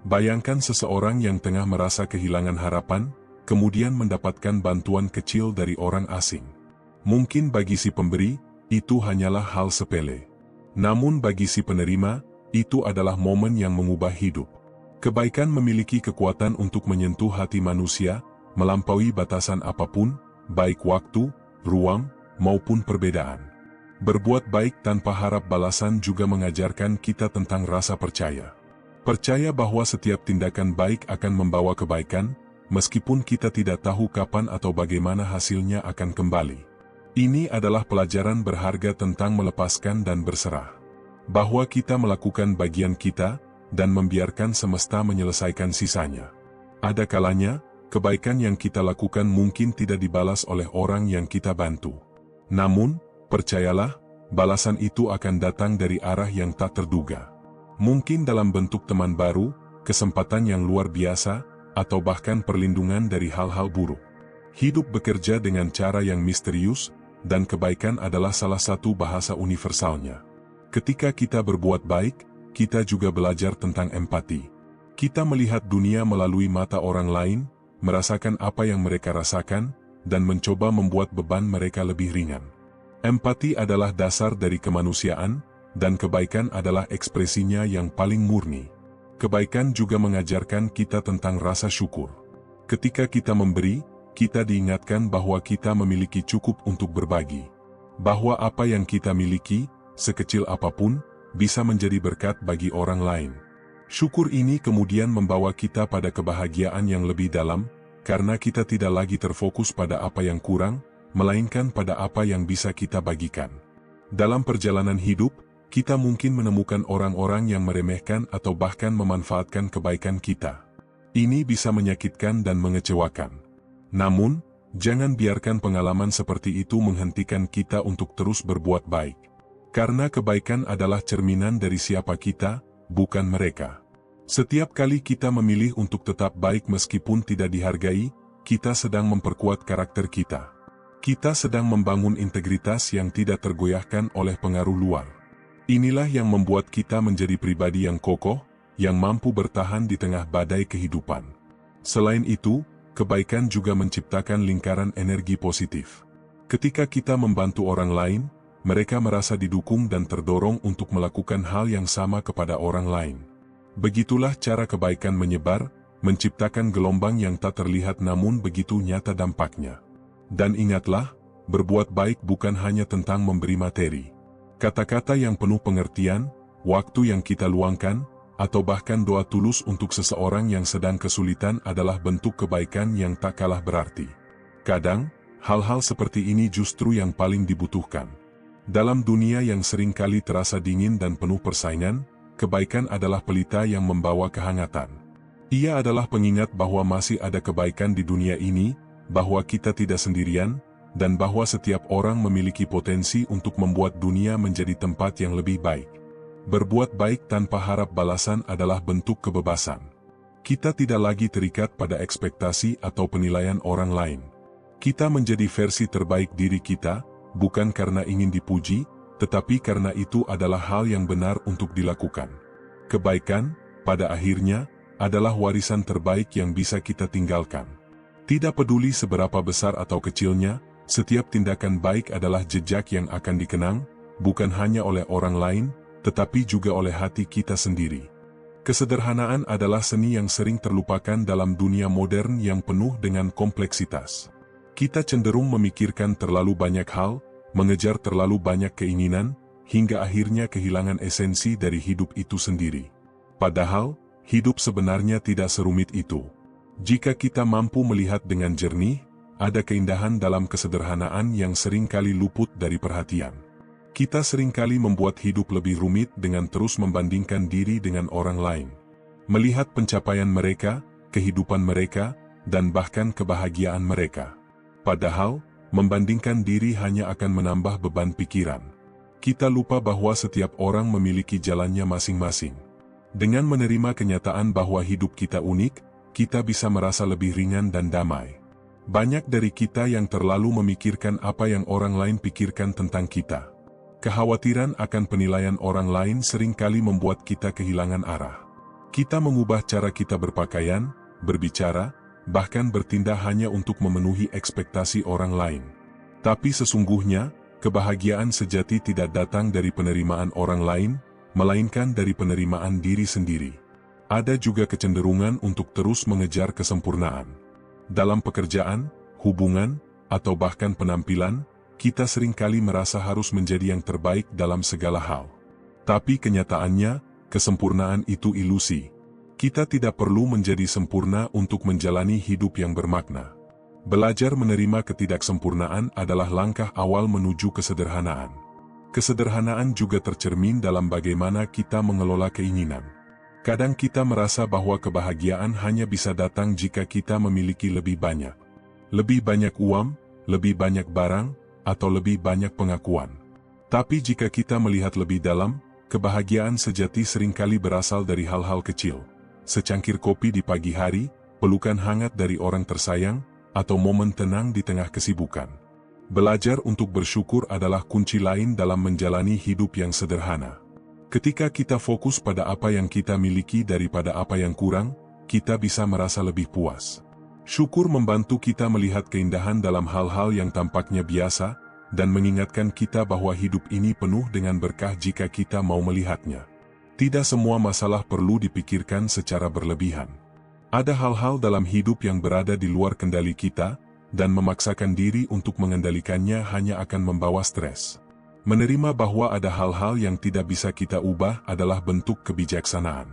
Bayangkan seseorang yang tengah merasa kehilangan harapan, kemudian mendapatkan bantuan kecil dari orang asing. Mungkin bagi si pemberi, itu hanyalah hal sepele. Namun bagi si penerima, itu adalah momen yang mengubah hidup. Kebaikan memiliki kekuatan untuk menyentuh hati manusia, melampaui batasan apapun, baik waktu, ruang, maupun perbedaan. Berbuat baik tanpa harap balasan juga mengajarkan kita tentang rasa percaya. Percaya bahwa setiap tindakan baik akan membawa kebaikan, meskipun kita tidak tahu kapan atau bagaimana hasilnya akan kembali. Ini adalah pelajaran berharga tentang melepaskan dan berserah. Bahwa kita melakukan bagian kita, dan membiarkan semesta menyelesaikan sisanya. Ada kalanya, kebaikan yang kita lakukan mungkin tidak dibalas oleh orang yang kita bantu. Namun, percayalah, balasan itu akan datang dari arah yang tak terduga. Mungkin dalam bentuk teman baru, kesempatan yang luar biasa, atau bahkan perlindungan dari hal-hal buruk. Hidup bekerja dengan cara yang misterius, dan kebaikan adalah salah satu bahasa universalnya. Ketika kita berbuat baik, kita juga belajar tentang empati. Kita melihat dunia melalui mata orang lain, merasakan apa yang mereka rasakan, dan mencoba membuat beban mereka lebih ringan. Empati adalah dasar dari kemanusiaan, dan kebaikan adalah ekspresinya yang paling murni. Kebaikan juga mengajarkan kita tentang rasa syukur. Ketika kita memberi, kita diingatkan bahwa kita memiliki cukup untuk berbagi. Bahwa apa yang kita miliki, sekecil apapun, bisa menjadi berkat bagi orang lain. Syukur ini kemudian membawa kita pada kebahagiaan yang lebih dalam, karena kita tidak lagi terfokus pada apa yang kurang, melainkan pada apa yang bisa kita bagikan. Dalam perjalanan hidup, kita mungkin menemukan orang-orang yang meremehkan atau bahkan memanfaatkan kebaikan kita. Ini bisa menyakitkan dan mengecewakan. Namun, jangan biarkan pengalaman seperti itu menghentikan kita untuk terus berbuat baik. Karena kebaikan adalah cerminan dari siapa kita, bukan mereka. Setiap kali kita memilih untuk tetap baik meskipun tidak dihargai, kita sedang memperkuat karakter kita. Kita sedang membangun integritas yang tidak tergoyahkan oleh pengaruh luar. Inilah yang membuat kita menjadi pribadi yang kokoh, yang mampu bertahan di tengah badai kehidupan. Selain itu, kebaikan juga menciptakan lingkaran energi positif. Ketika kita membantu orang lain, mereka merasa didukung dan terdorong untuk melakukan hal yang sama kepada orang lain. Begitulah cara kebaikan menyebar, menciptakan gelombang yang tak terlihat namun begitu nyata dampaknya. Dan ingatlah, berbuat baik bukan hanya tentang memberi materi. Kata-kata yang penuh pengertian, waktu yang kita luangkan, atau bahkan doa tulus untuk seseorang yang sedang kesulitan adalah bentuk kebaikan yang tak kalah berarti. Kadang, hal-hal seperti ini justru yang paling dibutuhkan. Dalam dunia yang seringkali terasa dingin dan penuh persaingan, kebaikan adalah pelita yang membawa kehangatan. Ia adalah pengingat bahwa masih ada kebaikan di dunia ini, bahwa kita tidak sendirian, dan bahwa setiap orang memiliki potensi untuk membuat dunia menjadi tempat yang lebih baik. Berbuat baik tanpa harap balasan adalah bentuk kebebasan. Kita tidak lagi terikat pada ekspektasi atau penilaian orang lain. Kita menjadi versi terbaik diri kita, bukan karena ingin dipuji, tetapi karena itu adalah hal yang benar untuk dilakukan. Kebaikan, pada akhirnya, adalah warisan terbaik yang bisa kita tinggalkan. Tidak peduli seberapa besar atau kecilnya, setiap tindakan baik adalah jejak yang akan dikenang, bukan hanya oleh orang lain, tetapi juga oleh hati kita sendiri. Kesederhanaan adalah seni yang sering terlupakan dalam dunia modern yang penuh dengan kompleksitas. Kita cenderung memikirkan terlalu banyak hal, mengejar terlalu banyak keinginan, hingga akhirnya kehilangan esensi dari hidup itu sendiri. Padahal, hidup sebenarnya tidak serumit itu. Jika kita mampu melihat dengan jernih, ada keindahan dalam kesederhanaan yang seringkali luput dari perhatian. Kita seringkali membuat hidup lebih rumit dengan terus membandingkan diri dengan orang lain. Melihat pencapaian mereka, kehidupan mereka, dan bahkan kebahagiaan mereka. Padahal, membandingkan diri hanya akan menambah beban pikiran. Kita lupa bahwa setiap orang memiliki jalannya masing-masing. Dengan menerima kenyataan bahwa hidup kita unik, kita bisa merasa lebih ringan dan damai. Banyak dari kita yang terlalu memikirkan apa yang orang lain pikirkan tentang kita. Kekhawatiran akan penilaian orang lain seringkali membuat kita kehilangan arah. Kita mengubah cara kita berpakaian, berbicara, bahkan bertindak hanya untuk memenuhi ekspektasi orang lain. Tapi sesungguhnya, kebahagiaan sejati tidak datang dari penerimaan orang lain, melainkan dari penerimaan diri sendiri. Ada juga kecenderungan untuk terus mengejar kesempurnaan. Dalam pekerjaan, hubungan, atau bahkan penampilan, kita seringkali merasa harus menjadi yang terbaik dalam segala hal. Tapi kenyataannya, kesempurnaan itu ilusi. Kita tidak perlu menjadi sempurna untuk menjalani hidup yang bermakna. Belajar menerima ketidaksempurnaan adalah langkah awal menuju kesederhanaan. Kesederhanaan juga tercermin dalam bagaimana kita mengelola keinginan. Kadang kita merasa bahwa kebahagiaan hanya bisa datang jika kita memiliki lebih banyak. Lebih banyak uang, lebih banyak barang, atau lebih banyak pengakuan. Tapi jika kita melihat lebih dalam, kebahagiaan sejati seringkali berasal dari hal-hal kecil. Secangkir kopi di pagi hari, pelukan hangat dari orang tersayang, atau momen tenang di tengah kesibukan. Belajar untuk bersyukur adalah kunci lain dalam menjalani hidup yang sederhana. Ketika kita fokus pada apa yang kita miliki daripada apa yang kurang, kita bisa merasa lebih puas. Syukur membantu kita melihat keindahan dalam hal-hal yang tampaknya biasa, dan mengingatkan kita bahwa hidup ini penuh dengan berkah jika kita mau melihatnya. Tidak semua masalah perlu dipikirkan secara berlebihan. Ada hal-hal dalam hidup yang berada di luar kendali kita, dan memaksakan diri untuk mengendalikannya hanya akan membawa stres. Menerima bahwa ada hal-hal yang tidak bisa kita ubah adalah bentuk kebijaksanaan.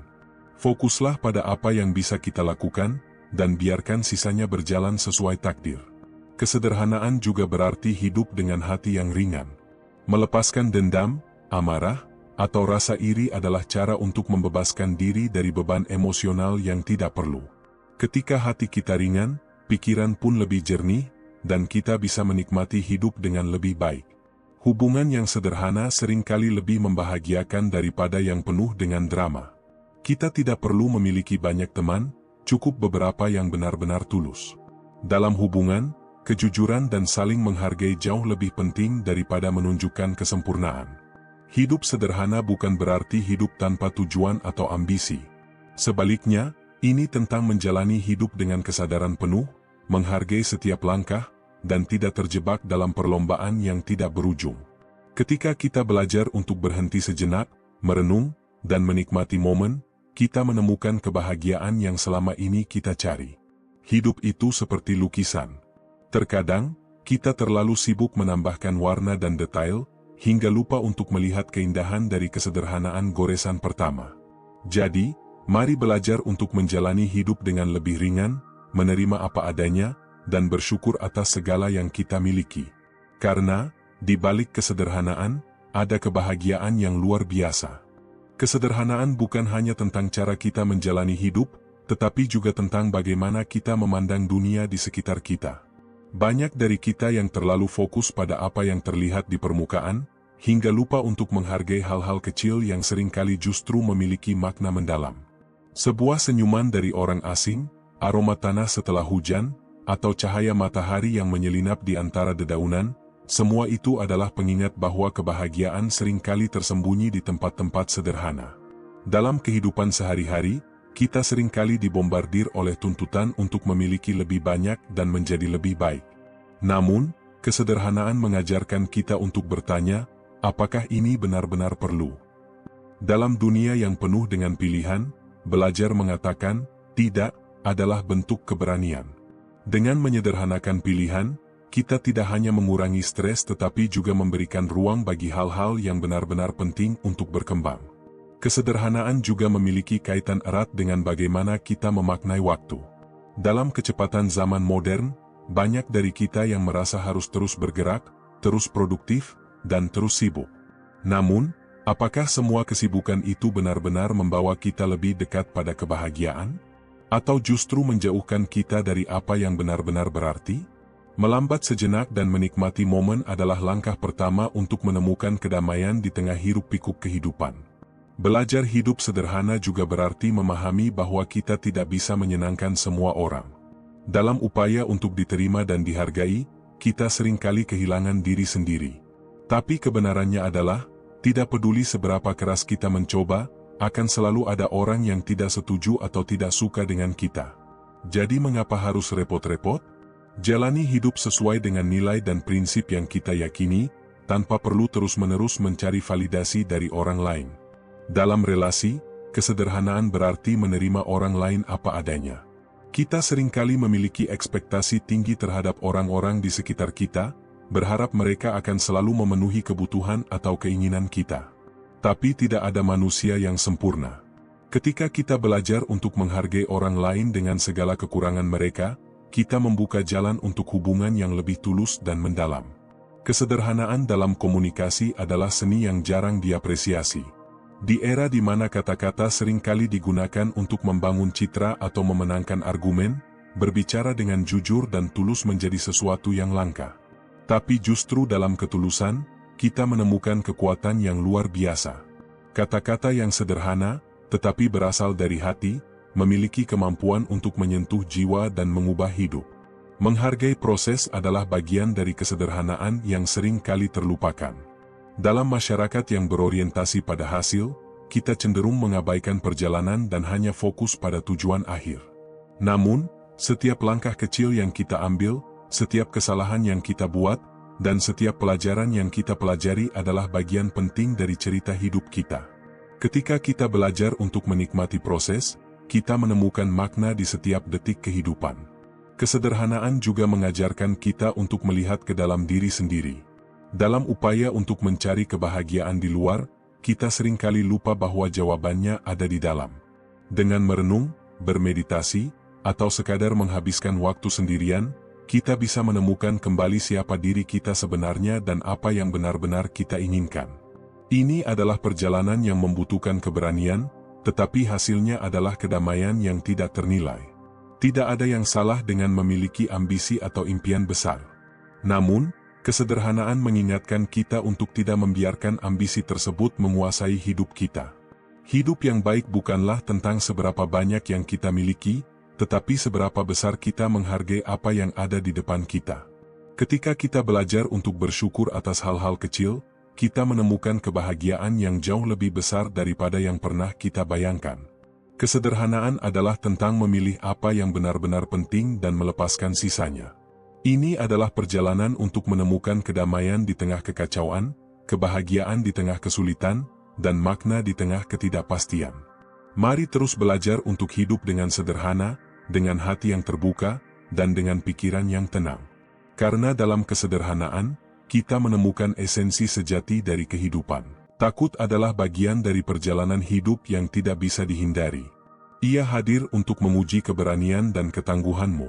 Fokuslah pada apa yang bisa kita lakukan, dan biarkan sisanya berjalan sesuai takdir. Kesederhanaan juga berarti hidup dengan hati yang ringan. Melepaskan dendam, amarah, atau rasa iri adalah cara untuk membebaskan diri dari beban emosional yang tidak perlu. Ketika hati kita ringan, pikiran pun lebih jernih, dan kita bisa menikmati hidup dengan lebih baik. Hubungan yang sederhana seringkali lebih membahagiakan daripada yang penuh dengan drama. Kita tidak perlu memiliki banyak teman, cukup beberapa yang benar-benar tulus. Dalam hubungan, kejujuran dan saling menghargai jauh lebih penting daripada menunjukkan kesempurnaan. Hidup sederhana bukan berarti hidup tanpa tujuan atau ambisi. Sebaliknya, ini tentang menjalani hidup dengan kesadaran penuh, menghargai setiap langkah, dan tidak terjebak dalam perlombaan yang tidak berujung. Ketika kita belajar untuk berhenti sejenak, merenung, dan menikmati momen, kita menemukan kebahagiaan yang selama ini kita cari. Hidup itu seperti lukisan. Terkadang, kita terlalu sibuk menambahkan warna dan detail, hingga lupa untuk melihat keindahan dari kesederhanaan goresan pertama. Jadi, mari belajar untuk menjalani hidup dengan lebih ringan, menerima apa adanya, dan bersyukur atas segala yang kita miliki. Karena, di balik kesederhanaan, ada kebahagiaan yang luar biasa. Kesederhanaan bukan hanya tentang cara kita menjalani hidup, tetapi juga tentang bagaimana kita memandang dunia di sekitar kita. Banyak dari kita yang terlalu fokus pada apa yang terlihat di permukaan, hingga lupa untuk menghargai hal-hal kecil yang seringkali justru memiliki makna mendalam. Sebuah senyuman dari orang asing, aroma tanah setelah hujan, atau cahaya matahari yang menyelinap di antara dedaunan, semua itu adalah pengingat bahwa kebahagiaan seringkali tersembunyi di tempat-tempat sederhana. Dalam kehidupan sehari-hari, kita seringkali dibombardir oleh tuntutan untuk memiliki lebih banyak dan menjadi lebih baik. Namun, kesederhanaan mengajarkan kita untuk bertanya, apakah ini benar-benar perlu? Dalam dunia yang penuh dengan pilihan, belajar mengatakan, tidak, adalah bentuk keberanian. Dengan menyederhanakan pilihan, kita tidak hanya mengurangi stres tetapi juga memberikan ruang bagi hal-hal yang benar-benar penting untuk berkembang. Kesederhanaan juga memiliki kaitan erat dengan bagaimana kita memaknai waktu. Dalam kecepatan zaman modern, banyak dari kita yang merasa harus terus bergerak, terus produktif, dan terus sibuk. Namun, apakah semua kesibukan itu benar-benar membawa kita lebih dekat pada kebahagiaan? Atau justru menjauhkan kita dari apa yang benar-benar berarti? Melambat sejenak dan menikmati momen adalah langkah pertama untuk menemukan kedamaian di tengah hiruk-pikuk kehidupan. Belajar hidup sederhana juga berarti memahami bahwa kita tidak bisa menyenangkan semua orang. Dalam upaya untuk diterima dan dihargai, kita seringkali kehilangan diri sendiri. Tapi kebenarannya adalah, tidak peduli seberapa keras kita mencoba, akan selalu ada orang yang tidak setuju atau tidak suka dengan kita. Jadi mengapa harus repot-repot? Jalani hidup sesuai dengan nilai dan prinsip yang kita yakini, tanpa perlu terus-menerus mencari validasi dari orang lain. Dalam relasi, kesederhanaan berarti menerima orang lain apa adanya. Kita seringkali memiliki ekspektasi tinggi terhadap orang-orang di sekitar kita, berharap mereka akan selalu memenuhi kebutuhan atau keinginan kita. Tapi tidak ada manusia yang sempurna. Ketika kita belajar untuk menghargai orang lain dengan segala kekurangan mereka, kita membuka jalan untuk hubungan yang lebih tulus dan mendalam. Kesederhanaan dalam komunikasi adalah seni yang jarang diapresiasi. Di era di mana kata-kata seringkali digunakan untuk membangun citra atau memenangkan argumen, berbicara dengan jujur dan tulus menjadi sesuatu yang langka. Tapi justru dalam ketulusan, kita menemukan kekuatan yang luar biasa. Kata-kata yang sederhana, tetapi berasal dari hati, memiliki kemampuan untuk menyentuh jiwa dan mengubah hidup. Menghargai proses adalah bagian dari kesederhanaan yang sering kali terlupakan. Dalam masyarakat yang berorientasi pada hasil, kita cenderung mengabaikan perjalanan dan hanya fokus pada tujuan akhir. Namun, setiap langkah kecil yang kita ambil, setiap kesalahan yang kita buat, dan setiap pelajaran yang kita pelajari adalah bagian penting dari cerita hidup kita. Ketika kita belajar untuk menikmati proses, kita menemukan makna di setiap detik kehidupan. Kesederhanaan juga mengajarkan kita untuk melihat ke dalam diri sendiri. Dalam upaya untuk mencari kebahagiaan di luar, kita seringkali lupa bahwa jawabannya ada di dalam. Dengan merenung, bermeditasi, atau sekadar menghabiskan waktu sendirian, kita bisa menemukan kembali siapa diri kita sebenarnya dan apa yang benar-benar kita inginkan. Ini adalah perjalanan yang membutuhkan keberanian, tetapi hasilnya adalah kedamaian yang tidak ternilai. Tidak ada yang salah dengan memiliki ambisi atau impian besar. Namun, kesederhanaan mengingatkan kita untuk tidak membiarkan ambisi tersebut menguasai hidup kita. Hidup yang baik bukanlah tentang seberapa banyak yang kita miliki, tetapi seberapa besar kita menghargai apa yang ada di depan kita. Ketika kita belajar untuk bersyukur atas hal-hal kecil, kita menemukan kebahagiaan yang jauh lebih besar daripada yang pernah kita bayangkan. Kesederhanaan adalah tentang memilih apa yang benar-benar penting dan melepaskan sisanya. Ini adalah perjalanan untuk menemukan kedamaian di tengah kekacauan, kebahagiaan di tengah kesulitan, dan makna di tengah ketidakpastian. Mari terus belajar untuk hidup dengan sederhana, dengan hati yang terbuka, dan dengan pikiran yang tenang. Karena dalam kesederhanaan, kita menemukan esensi sejati dari kehidupan. Takut adalah bagian dari perjalanan hidup yang tidak bisa dihindari. Ia hadir untuk menguji keberanian dan ketangguhanmu.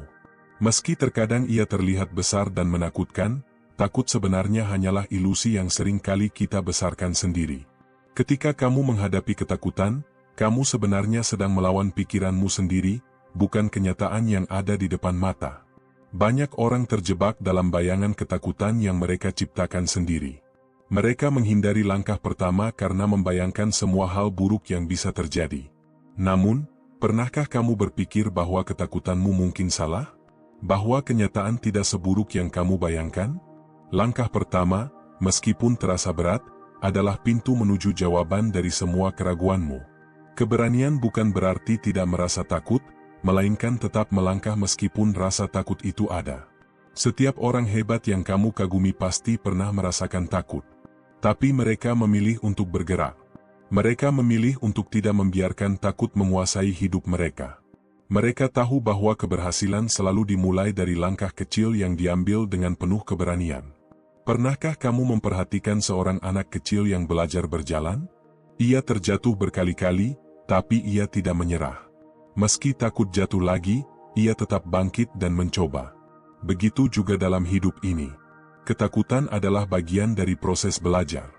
Meski terkadang ia terlihat besar dan menakutkan, takut sebenarnya hanyalah ilusi yang sering kali kita besarkan sendiri. Ketika kamu menghadapi ketakutan, kamu sebenarnya sedang melawan pikiranmu sendiri, bukan kenyataan yang ada di depan mata. Banyak orang terjebak dalam bayangan ketakutan yang mereka ciptakan sendiri. Mereka menghindari langkah pertama karena membayangkan semua hal buruk yang bisa terjadi. Namun, pernahkah kamu berpikir bahwa ketakutanmu mungkin salah? Bahwa kenyataan tidak seburuk yang kamu bayangkan? Langkah pertama, meskipun terasa berat, adalah pintu menuju jawaban dari semua keraguanmu. Keberanian bukan berarti tidak merasa takut, melainkan tetap melangkah meskipun rasa takut itu ada. Setiap orang hebat yang kamu kagumi pasti pernah merasakan takut. Tapi mereka memilih untuk bergerak. Mereka memilih untuk tidak membiarkan takut menguasai hidup mereka. Mereka tahu bahwa keberhasilan selalu dimulai dari langkah kecil yang diambil dengan penuh keberanian. Pernahkah kamu memperhatikan seorang anak kecil yang belajar berjalan? Ia terjatuh berkali-kali, tapi ia tidak menyerah. Meski takut jatuh lagi, ia tetap bangkit dan mencoba. Begitu juga dalam hidup ini. Ketakutan adalah bagian dari proses belajar.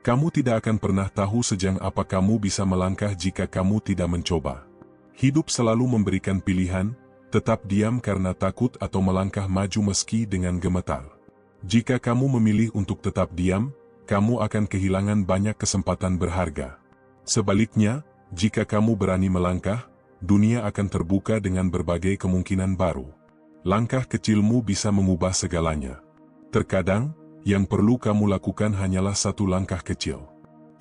Kamu tidak akan pernah tahu sejauh apa kamu bisa melangkah jika kamu tidak mencoba. Hidup selalu memberikan pilihan, tetap diam karena takut atau melangkah maju meski dengan gemetar. Jika kamu memilih untuk tetap diam, kamu akan kehilangan banyak kesempatan berharga. Sebaliknya, jika kamu berani melangkah, dunia akan terbuka dengan berbagai kemungkinan baru. Langkah kecilmu bisa mengubah segalanya. Terkadang, yang perlu kamu lakukan hanyalah satu langkah kecil.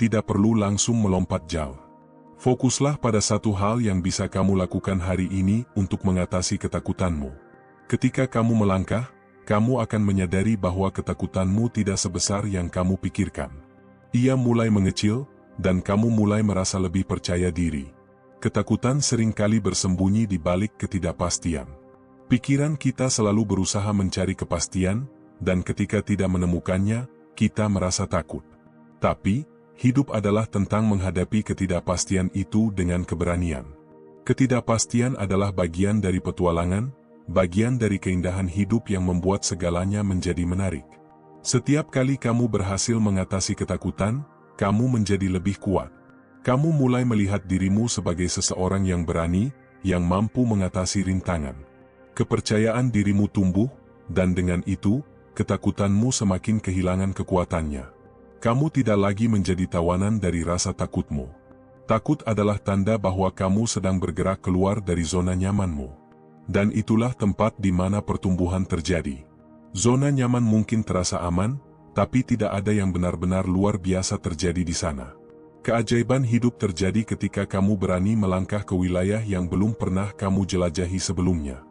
Tidak perlu langsung melompat jauh. Fokuslah pada satu hal yang bisa kamu lakukan hari ini untuk mengatasi ketakutanmu. Ketika kamu melangkah, kamu akan menyadari bahwa ketakutanmu tidak sebesar yang kamu pikirkan. Ia mulai mengecil, dan kamu mulai merasa lebih percaya diri. Ketakutan seringkali bersembunyi di balik ketidakpastian. Pikiran kita selalu berusaha mencari kepastian, dan ketika tidak menemukannya, kita merasa takut. Tapi, hidup adalah tentang menghadapi ketidakpastian itu dengan keberanian. Ketidakpastian adalah bagian dari petualangan, bagian dari keindahan hidup yang membuat segalanya menjadi menarik. Setiap kali kamu berhasil mengatasi ketakutan, kamu menjadi lebih kuat. Kamu mulai melihat dirimu sebagai seseorang yang berani, yang mampu mengatasi rintangan. Kepercayaan dirimu tumbuh, dan dengan itu, ketakutanmu semakin kehilangan kekuatannya. Kamu tidak lagi menjadi tawanan dari rasa takutmu. Takut adalah tanda bahwa kamu sedang bergerak keluar dari zona nyamanmu. Dan itulah tempat di mana pertumbuhan terjadi. Zona nyaman mungkin terasa aman, tapi tidak ada yang benar-benar luar biasa terjadi di sana. Keajaiban hidup terjadi ketika kamu berani melangkah ke wilayah yang belum pernah kamu jelajahi sebelumnya.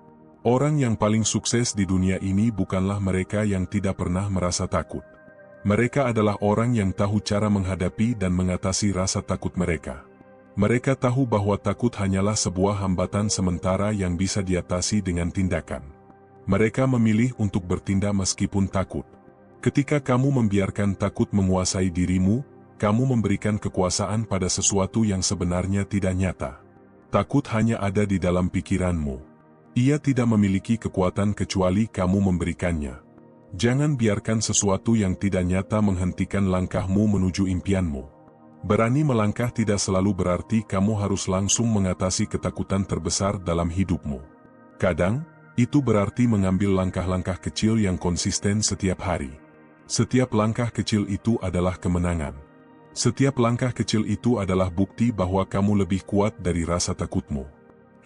Orang yang paling sukses di dunia ini bukanlah mereka yang tidak pernah merasa takut. Mereka adalah orang yang tahu cara menghadapi dan mengatasi rasa takut mereka. Mereka tahu bahwa takut hanyalah sebuah hambatan sementara yang bisa diatasi dengan tindakan. Mereka memilih untuk bertindak meskipun takut. Ketika kamu membiarkan takut menguasai dirimu, kamu memberikan kekuasaan pada sesuatu yang sebenarnya tidak nyata. Takut hanya ada di dalam pikiranmu. Ia tidak memiliki kekuatan kecuali kamu memberikannya. Jangan biarkan sesuatu yang tidak nyata menghentikan langkahmu menuju impianmu. Berani melangkah tidak selalu berarti kamu harus langsung mengatasi ketakutan terbesar dalam hidupmu. Kadang, itu berarti mengambil langkah-langkah kecil yang konsisten setiap hari. Setiap langkah kecil itu adalah kemenangan. Setiap langkah kecil itu adalah bukti bahwa kamu lebih kuat dari rasa takutmu.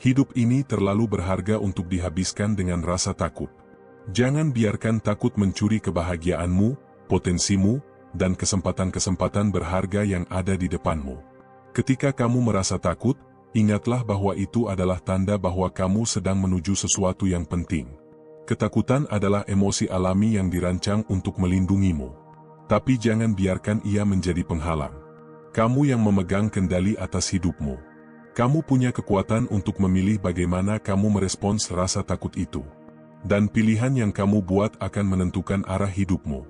Hidup ini terlalu berharga untuk dihabiskan dengan rasa takut. Jangan biarkan takut mencuri kebahagiaanmu, potensimu, dan kesempatan-kesempatan berharga yang ada di depanmu. Ketika kamu merasa takut, ingatlah bahwa itu adalah tanda bahwa kamu sedang menuju sesuatu yang penting. Ketakutan adalah emosi alami yang dirancang untuk melindungimu. Tapi jangan biarkan ia menjadi penghalang. Kamu yang memegang kendali atas hidupmu. Kamu punya kekuatan untuk memilih bagaimana kamu merespons rasa takut itu. Dan pilihan yang kamu buat akan menentukan arah hidupmu.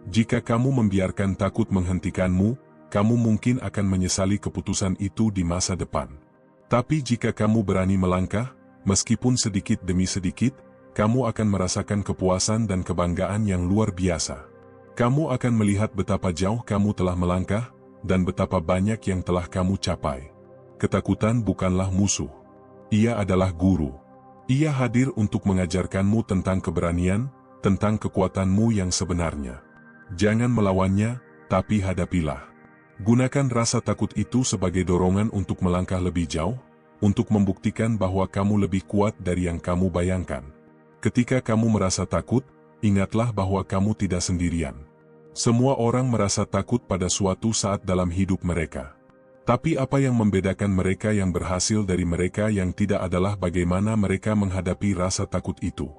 Jika kamu membiarkan takut menghentikanmu, kamu mungkin akan menyesali keputusan itu di masa depan. Tapi jika kamu berani melangkah, meskipun sedikit demi sedikit, kamu akan merasakan kepuasan dan kebanggaan yang luar biasa. Kamu akan melihat betapa jauh kamu telah melangkah, dan betapa banyak yang telah kamu capai. Ketakutan bukanlah musuh. Ia adalah guru. Ia hadir untuk mengajarkanmu tentang keberanian, tentang kekuatanmu yang sebenarnya. Jangan melawannya, tapi hadapilah. Gunakan rasa takut itu sebagai dorongan untuk melangkah lebih jauh, untuk membuktikan bahwa kamu lebih kuat dari yang kamu bayangkan. Ketika kamu merasa takut, ingatlah bahwa kamu tidak sendirian. Semua orang merasa takut pada suatu saat dalam hidup mereka. Tapi apa yang membedakan mereka yang berhasil dari mereka yang tidak adalah bagaimana mereka menghadapi rasa takut itu.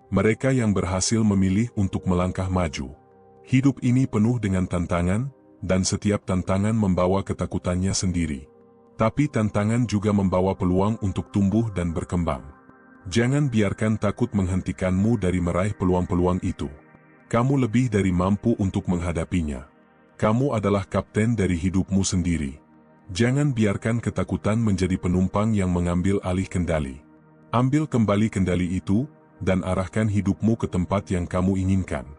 Mereka yang berhasil memilih untuk melangkah maju. Hidup ini penuh dengan tantangan, dan setiap tantangan membawa ketakutannya sendiri. Tapi tantangan juga membawa peluang untuk tumbuh dan berkembang. Jangan biarkan takut menghentikanmu dari meraih peluang-peluang itu. Kamu lebih dari mampu untuk menghadapinya. Kamu adalah kapten dari hidupmu sendiri. Jangan biarkan ketakutan menjadi penumpang yang mengambil alih kendali. Ambil kembali kendali itu, dan arahkan hidupmu ke tempat yang kamu inginkan.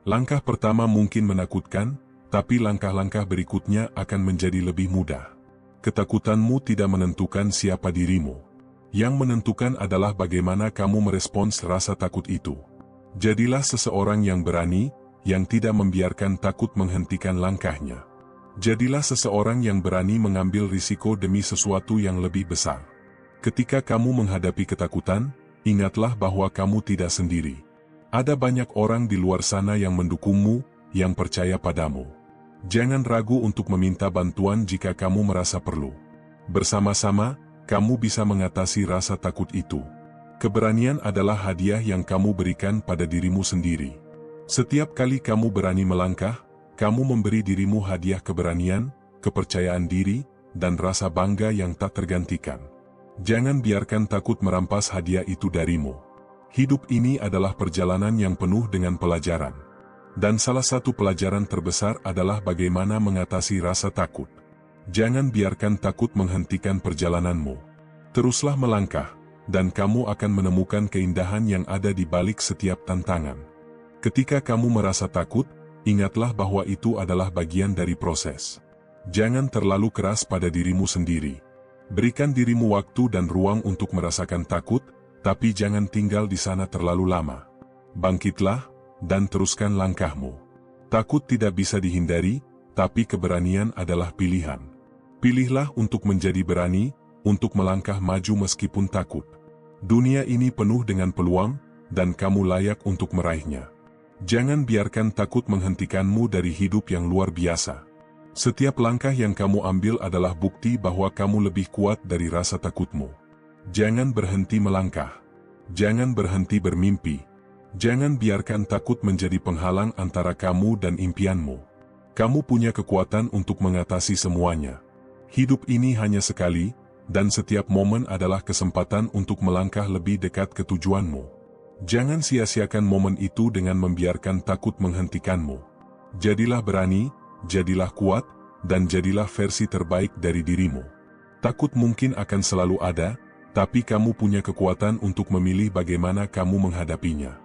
Langkah pertama mungkin menakutkan, tapi langkah-langkah berikutnya akan menjadi lebih mudah. Ketakutanmu tidak menentukan siapa dirimu. Yang menentukan adalah bagaimana kamu merespons rasa takut itu. Jadilah seseorang yang berani, yang tidak membiarkan takut menghentikan langkahnya. Jadilah seseorang yang berani mengambil risiko demi sesuatu yang lebih besar. Ketika kamu menghadapi ketakutan, ingatlah bahwa kamu tidak sendiri. Ada banyak orang di luar sana yang mendukungmu, yang percaya padamu. Jangan ragu untuk meminta bantuan jika kamu merasa perlu. Bersama-sama, kamu bisa mengatasi rasa takut itu. Keberanian adalah hadiah yang kamu berikan pada dirimu sendiri. Setiap kali kamu berani melangkah, kamu memberi dirimu hadiah keberanian, kepercayaan diri, dan rasa bangga yang tak tergantikan. Jangan biarkan takut merampas hadiah itu darimu. Hidup ini adalah perjalanan yang penuh dengan pelajaran. Dan salah satu pelajaran terbesar adalah bagaimana mengatasi rasa takut. Jangan biarkan takut menghentikan perjalananmu. Teruslah melangkah, dan kamu akan menemukan keindahan yang ada di balik setiap tantangan. Ketika kamu merasa takut, ingatlah bahwa itu adalah bagian dari proses. Jangan terlalu keras pada dirimu sendiri. Berikan dirimu waktu dan ruang untuk merasakan takut, tapi jangan tinggal di sana terlalu lama. Bangkitlah, dan teruskan langkahmu. Takut tidak bisa dihindari, tapi keberanian adalah pilihan. Pilihlah untuk menjadi berani, untuk melangkah maju meskipun takut. Dunia ini penuh dengan peluang, dan kamu layak untuk meraihnya. Jangan biarkan takut menghentikanmu dari hidup yang luar biasa. Setiap langkah yang kamu ambil adalah bukti bahwa kamu lebih kuat dari rasa takutmu. Jangan berhenti melangkah. Jangan berhenti bermimpi. Jangan biarkan takut menjadi penghalang antara kamu dan impianmu. Kamu punya kekuatan untuk mengatasi semuanya. Hidup ini hanya sekali, dan setiap momen adalah kesempatan untuk melangkah lebih dekat ke tujuanmu. Jangan sia-siakan momen itu dengan membiarkan takut menghentikanmu. Jadilah berani, jadilah kuat, dan jadilah versi terbaik dari dirimu. Takut mungkin akan selalu ada, tapi kamu punya kekuatan untuk memilih bagaimana kamu menghadapinya.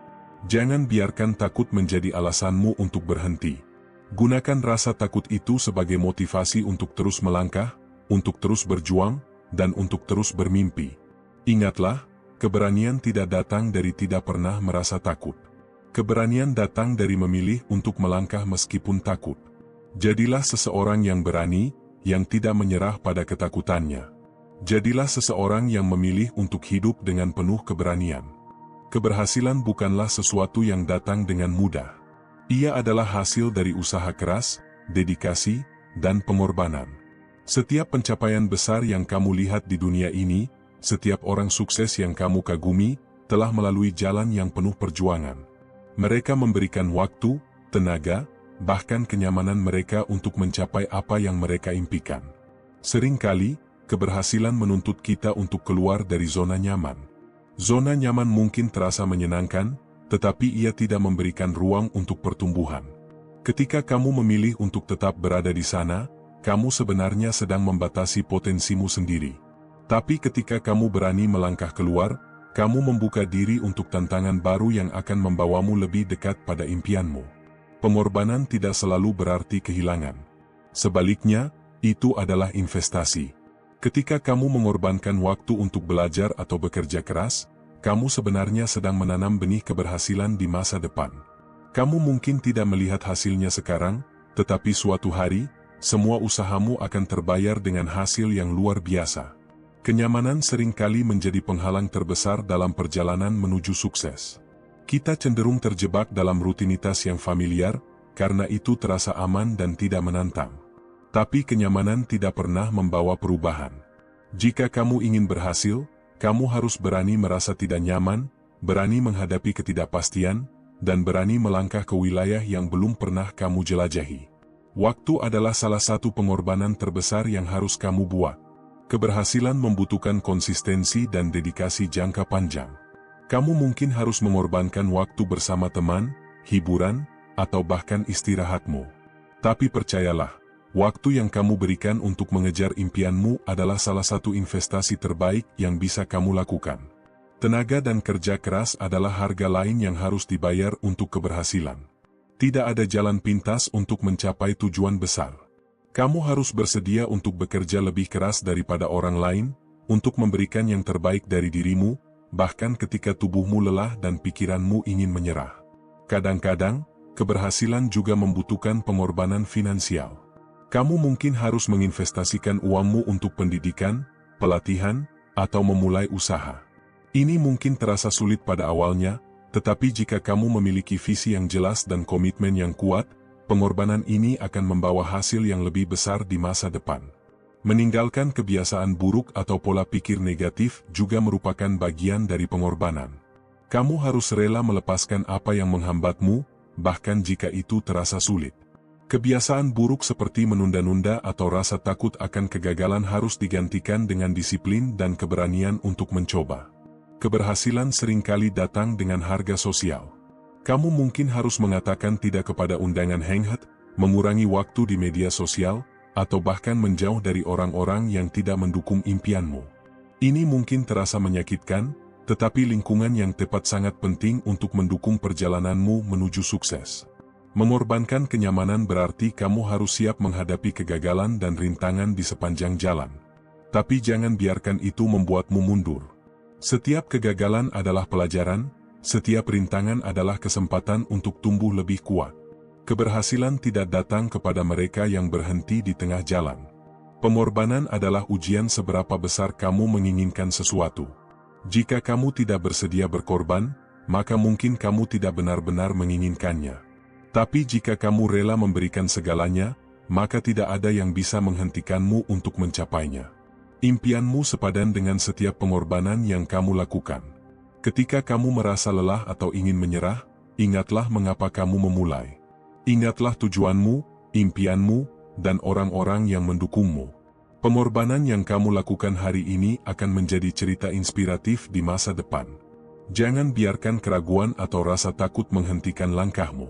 Jangan biarkan takut menjadi alasanmu untuk berhenti. Gunakan rasa takut itu sebagai motivasi untuk terus melangkah, untuk terus berjuang, dan untuk terus bermimpi. Ingatlah, keberanian tidak datang dari tidak pernah merasa takut. Keberanian datang dari memilih untuk melangkah meskipun takut. Jadilah seseorang yang berani, yang tidak menyerah pada ketakutannya. Jadilah seseorang yang memilih untuk hidup dengan penuh keberanian. Keberhasilan bukanlah sesuatu yang datang dengan mudah. Ia adalah hasil dari usaha keras, dedikasi, dan pengorbanan. Setiap pencapaian besar yang kamu lihat di dunia ini, setiap orang sukses yang kamu kagumi, telah melalui jalan yang penuh perjuangan. Mereka memberikan waktu, tenaga, bahkan kenyamanan mereka untuk mencapai apa yang mereka impikan. Seringkali, keberhasilan menuntut kita untuk keluar dari zona nyaman. Zona nyaman mungkin terasa menyenangkan, tetapi ia tidak memberikan ruang untuk pertumbuhan. Ketika kamu memilih untuk tetap berada di sana, kamu sebenarnya sedang membatasi potensimu sendiri. Tapi ketika kamu berani melangkah keluar, kamu membuka diri untuk tantangan baru yang akan membawamu lebih dekat pada impianmu. Pengorbanan tidak selalu berarti kehilangan. Sebaliknya, itu adalah investasi. Ketika kamu mengorbankan waktu untuk belajar atau bekerja keras, kamu sebenarnya sedang menanam benih keberhasilan di masa depan. Kamu mungkin tidak melihat hasilnya sekarang, tetapi suatu hari, semua usahamu akan terbayar dengan hasil yang luar biasa. Kenyamanan seringkali menjadi penghalang terbesar dalam perjalanan menuju sukses. Kita cenderung terjebak dalam rutinitas yang familiar, karena itu terasa aman dan tidak menantang. Tapi kenyamanan tidak pernah membawa perubahan. Jika kamu ingin berhasil, kamu harus berani merasa tidak nyaman, berani menghadapi ketidakpastian, dan berani melangkah ke wilayah yang belum pernah kamu jelajahi. Waktu adalah salah satu pengorbanan terbesar yang harus kamu buat. Keberhasilan membutuhkan konsistensi dan dedikasi jangka panjang. Kamu mungkin harus mengorbankan waktu bersama teman, hiburan, atau bahkan istirahatmu. Tapi percayalah, waktu yang kamu berikan untuk mengejar impianmu adalah salah satu investasi terbaik yang bisa kamu lakukan. Tenaga dan kerja keras adalah harga lain yang harus dibayar untuk keberhasilan. Tidak ada jalan pintas untuk mencapai tujuan besar. Kamu harus bersedia untuk bekerja lebih keras daripada orang lain, untuk memberikan yang terbaik dari dirimu, bahkan ketika tubuhmu lelah dan pikiranmu ingin menyerah. Kadang-kadang, keberhasilan juga membutuhkan pengorbanan finansial. Kamu mungkin harus menginvestasikan uangmu untuk pendidikan, pelatihan, atau memulai usaha. Ini mungkin terasa sulit pada awalnya, tetapi jika kamu memiliki visi yang jelas dan komitmen yang kuat, pengorbanan ini akan membawa hasil yang lebih besar di masa depan. Meninggalkan kebiasaan buruk atau pola pikir negatif juga merupakan bagian dari pengorbanan. Kamu harus rela melepaskan apa yang menghambatmu, bahkan jika itu terasa sulit. Kebiasaan buruk seperti menunda-nunda atau rasa takut akan kegagalan harus digantikan dengan disiplin dan keberanian untuk mencoba. Keberhasilan seringkali datang dengan harga sosial. Kamu mungkin harus mengatakan tidak kepada undangan hangout, mengurangi waktu di media sosial, atau bahkan menjauh dari orang-orang yang tidak mendukung impianmu. Ini mungkin terasa menyakitkan, tetapi lingkungan yang tepat sangat penting untuk mendukung perjalananmu menuju sukses. Mengorbankan kenyamanan berarti kamu harus siap menghadapi kegagalan dan rintangan di sepanjang jalan. Tapi jangan biarkan itu membuatmu mundur. Setiap kegagalan adalah pelajaran, setiap rintangan adalah kesempatan untuk tumbuh lebih kuat. Keberhasilan tidak datang kepada mereka yang berhenti di tengah jalan. Pengorbanan adalah ujian seberapa besar kamu menginginkan sesuatu. Jika kamu tidak bersedia berkorban, maka mungkin kamu tidak benar-benar menginginkannya. Tapi jika kamu rela memberikan segalanya, maka tidak ada yang bisa menghentikanmu untuk mencapainya. Impianmu sepadan dengan setiap pengorbanan yang kamu lakukan. Ketika kamu merasa lelah atau ingin menyerah, ingatlah mengapa kamu memulai. Ingatlah tujuanmu, impianmu, dan orang-orang yang mendukungmu. Pengorbanan yang kamu lakukan hari ini akan menjadi cerita inspiratif di masa depan. Jangan biarkan keraguan atau rasa takut menghentikan langkahmu.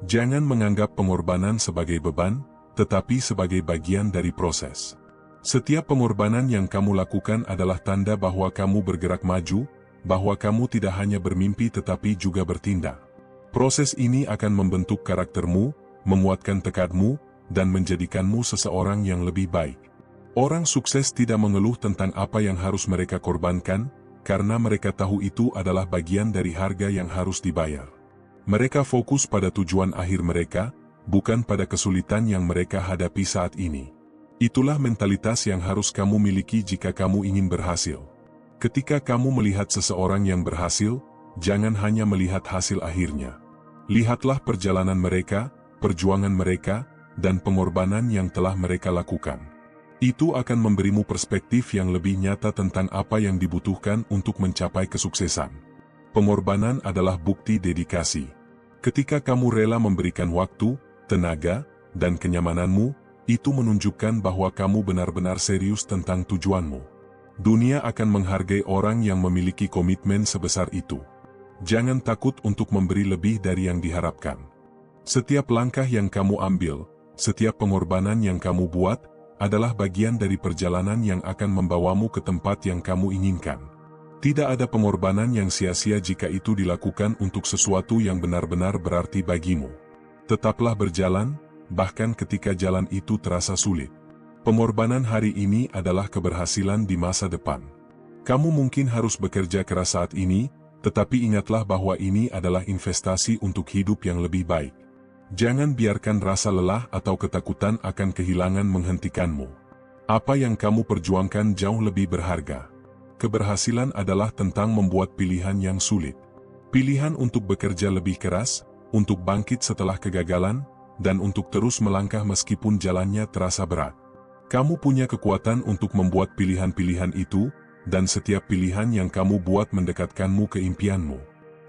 Jangan menganggap pengorbanan sebagai beban, tetapi sebagai bagian dari proses. Setiap pengorbanan yang kamu lakukan adalah tanda bahwa kamu bergerak maju, bahwa kamu tidak hanya bermimpi tetapi juga bertindak. Proses ini akan membentuk karaktermu, menguatkan tekadmu, dan menjadikanmu seseorang yang lebih baik. Orang sukses tidak mengeluh tentang apa yang harus mereka korbankan, karena mereka tahu itu adalah bagian dari harga yang harus dibayar. Mereka fokus pada tujuan akhir mereka, bukan pada kesulitan yang mereka hadapi saat ini. Itulah mentalitas yang harus kamu miliki jika kamu ingin berhasil. Ketika kamu melihat seseorang yang berhasil, jangan hanya melihat hasil akhirnya. Lihatlah perjalanan mereka, perjuangan mereka, dan pengorbanan yang telah mereka lakukan. Itu akan memberimu perspektif yang lebih nyata tentang apa yang dibutuhkan untuk mencapai kesuksesan. Pengorbanan adalah bukti dedikasi. Ketika kamu rela memberikan waktu, tenaga, dan kenyamananmu, itu menunjukkan bahwa kamu benar-benar serius tentang tujuanmu. Dunia akan menghargai orang yang memiliki komitmen sebesar itu. Jangan takut untuk memberi lebih dari yang diharapkan. Setiap langkah yang kamu ambil, setiap pengorbanan yang kamu buat, adalah bagian dari perjalanan yang akan membawamu ke tempat yang kamu inginkan. Tidak ada pengorbanan yang sia-sia jika itu dilakukan untuk sesuatu yang benar-benar berarti bagimu. Tetaplah berjalan, bahkan ketika jalan itu terasa sulit. Pengorbanan hari ini adalah keberhasilan di masa depan. Kamu mungkin harus bekerja keras saat ini, tetapi ingatlah bahwa ini adalah investasi untuk hidup yang lebih baik. Jangan biarkan rasa lelah atau ketakutan akan kehilangan menghentikanmu. Apa yang kamu perjuangkan jauh lebih berharga. Keberhasilan adalah tentang membuat pilihan yang sulit. Pilihan untuk bekerja lebih keras, untuk bangkit setelah kegagalan, dan untuk terus melangkah meskipun jalannya terasa berat. Kamu punya kekuatan untuk membuat pilihan-pilihan itu, dan setiap pilihan yang kamu buat mendekatkanmu ke impianmu.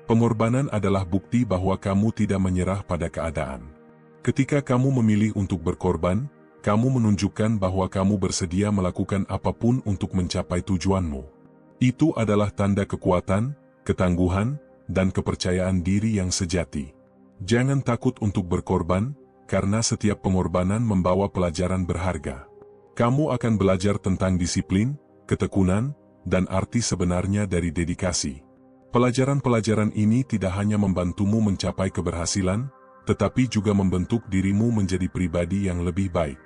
Pengorbanan adalah bukti bahwa kamu tidak menyerah pada keadaan. Ketika kamu memilih untuk berkorban, kamu menunjukkan bahwa kamu bersedia melakukan apapun untuk mencapai tujuanmu. Itu adalah tanda kekuatan, ketangguhan, dan kepercayaan diri yang sejati. Jangan takut untuk berkorban, karena setiap pengorbanan membawa pelajaran berharga. Kamu akan belajar tentang disiplin, ketekunan, dan arti sebenarnya dari dedikasi. Pelajaran-pelajaran ini tidak hanya membantumu mencapai keberhasilan, tetapi juga membentuk dirimu menjadi pribadi yang lebih baik.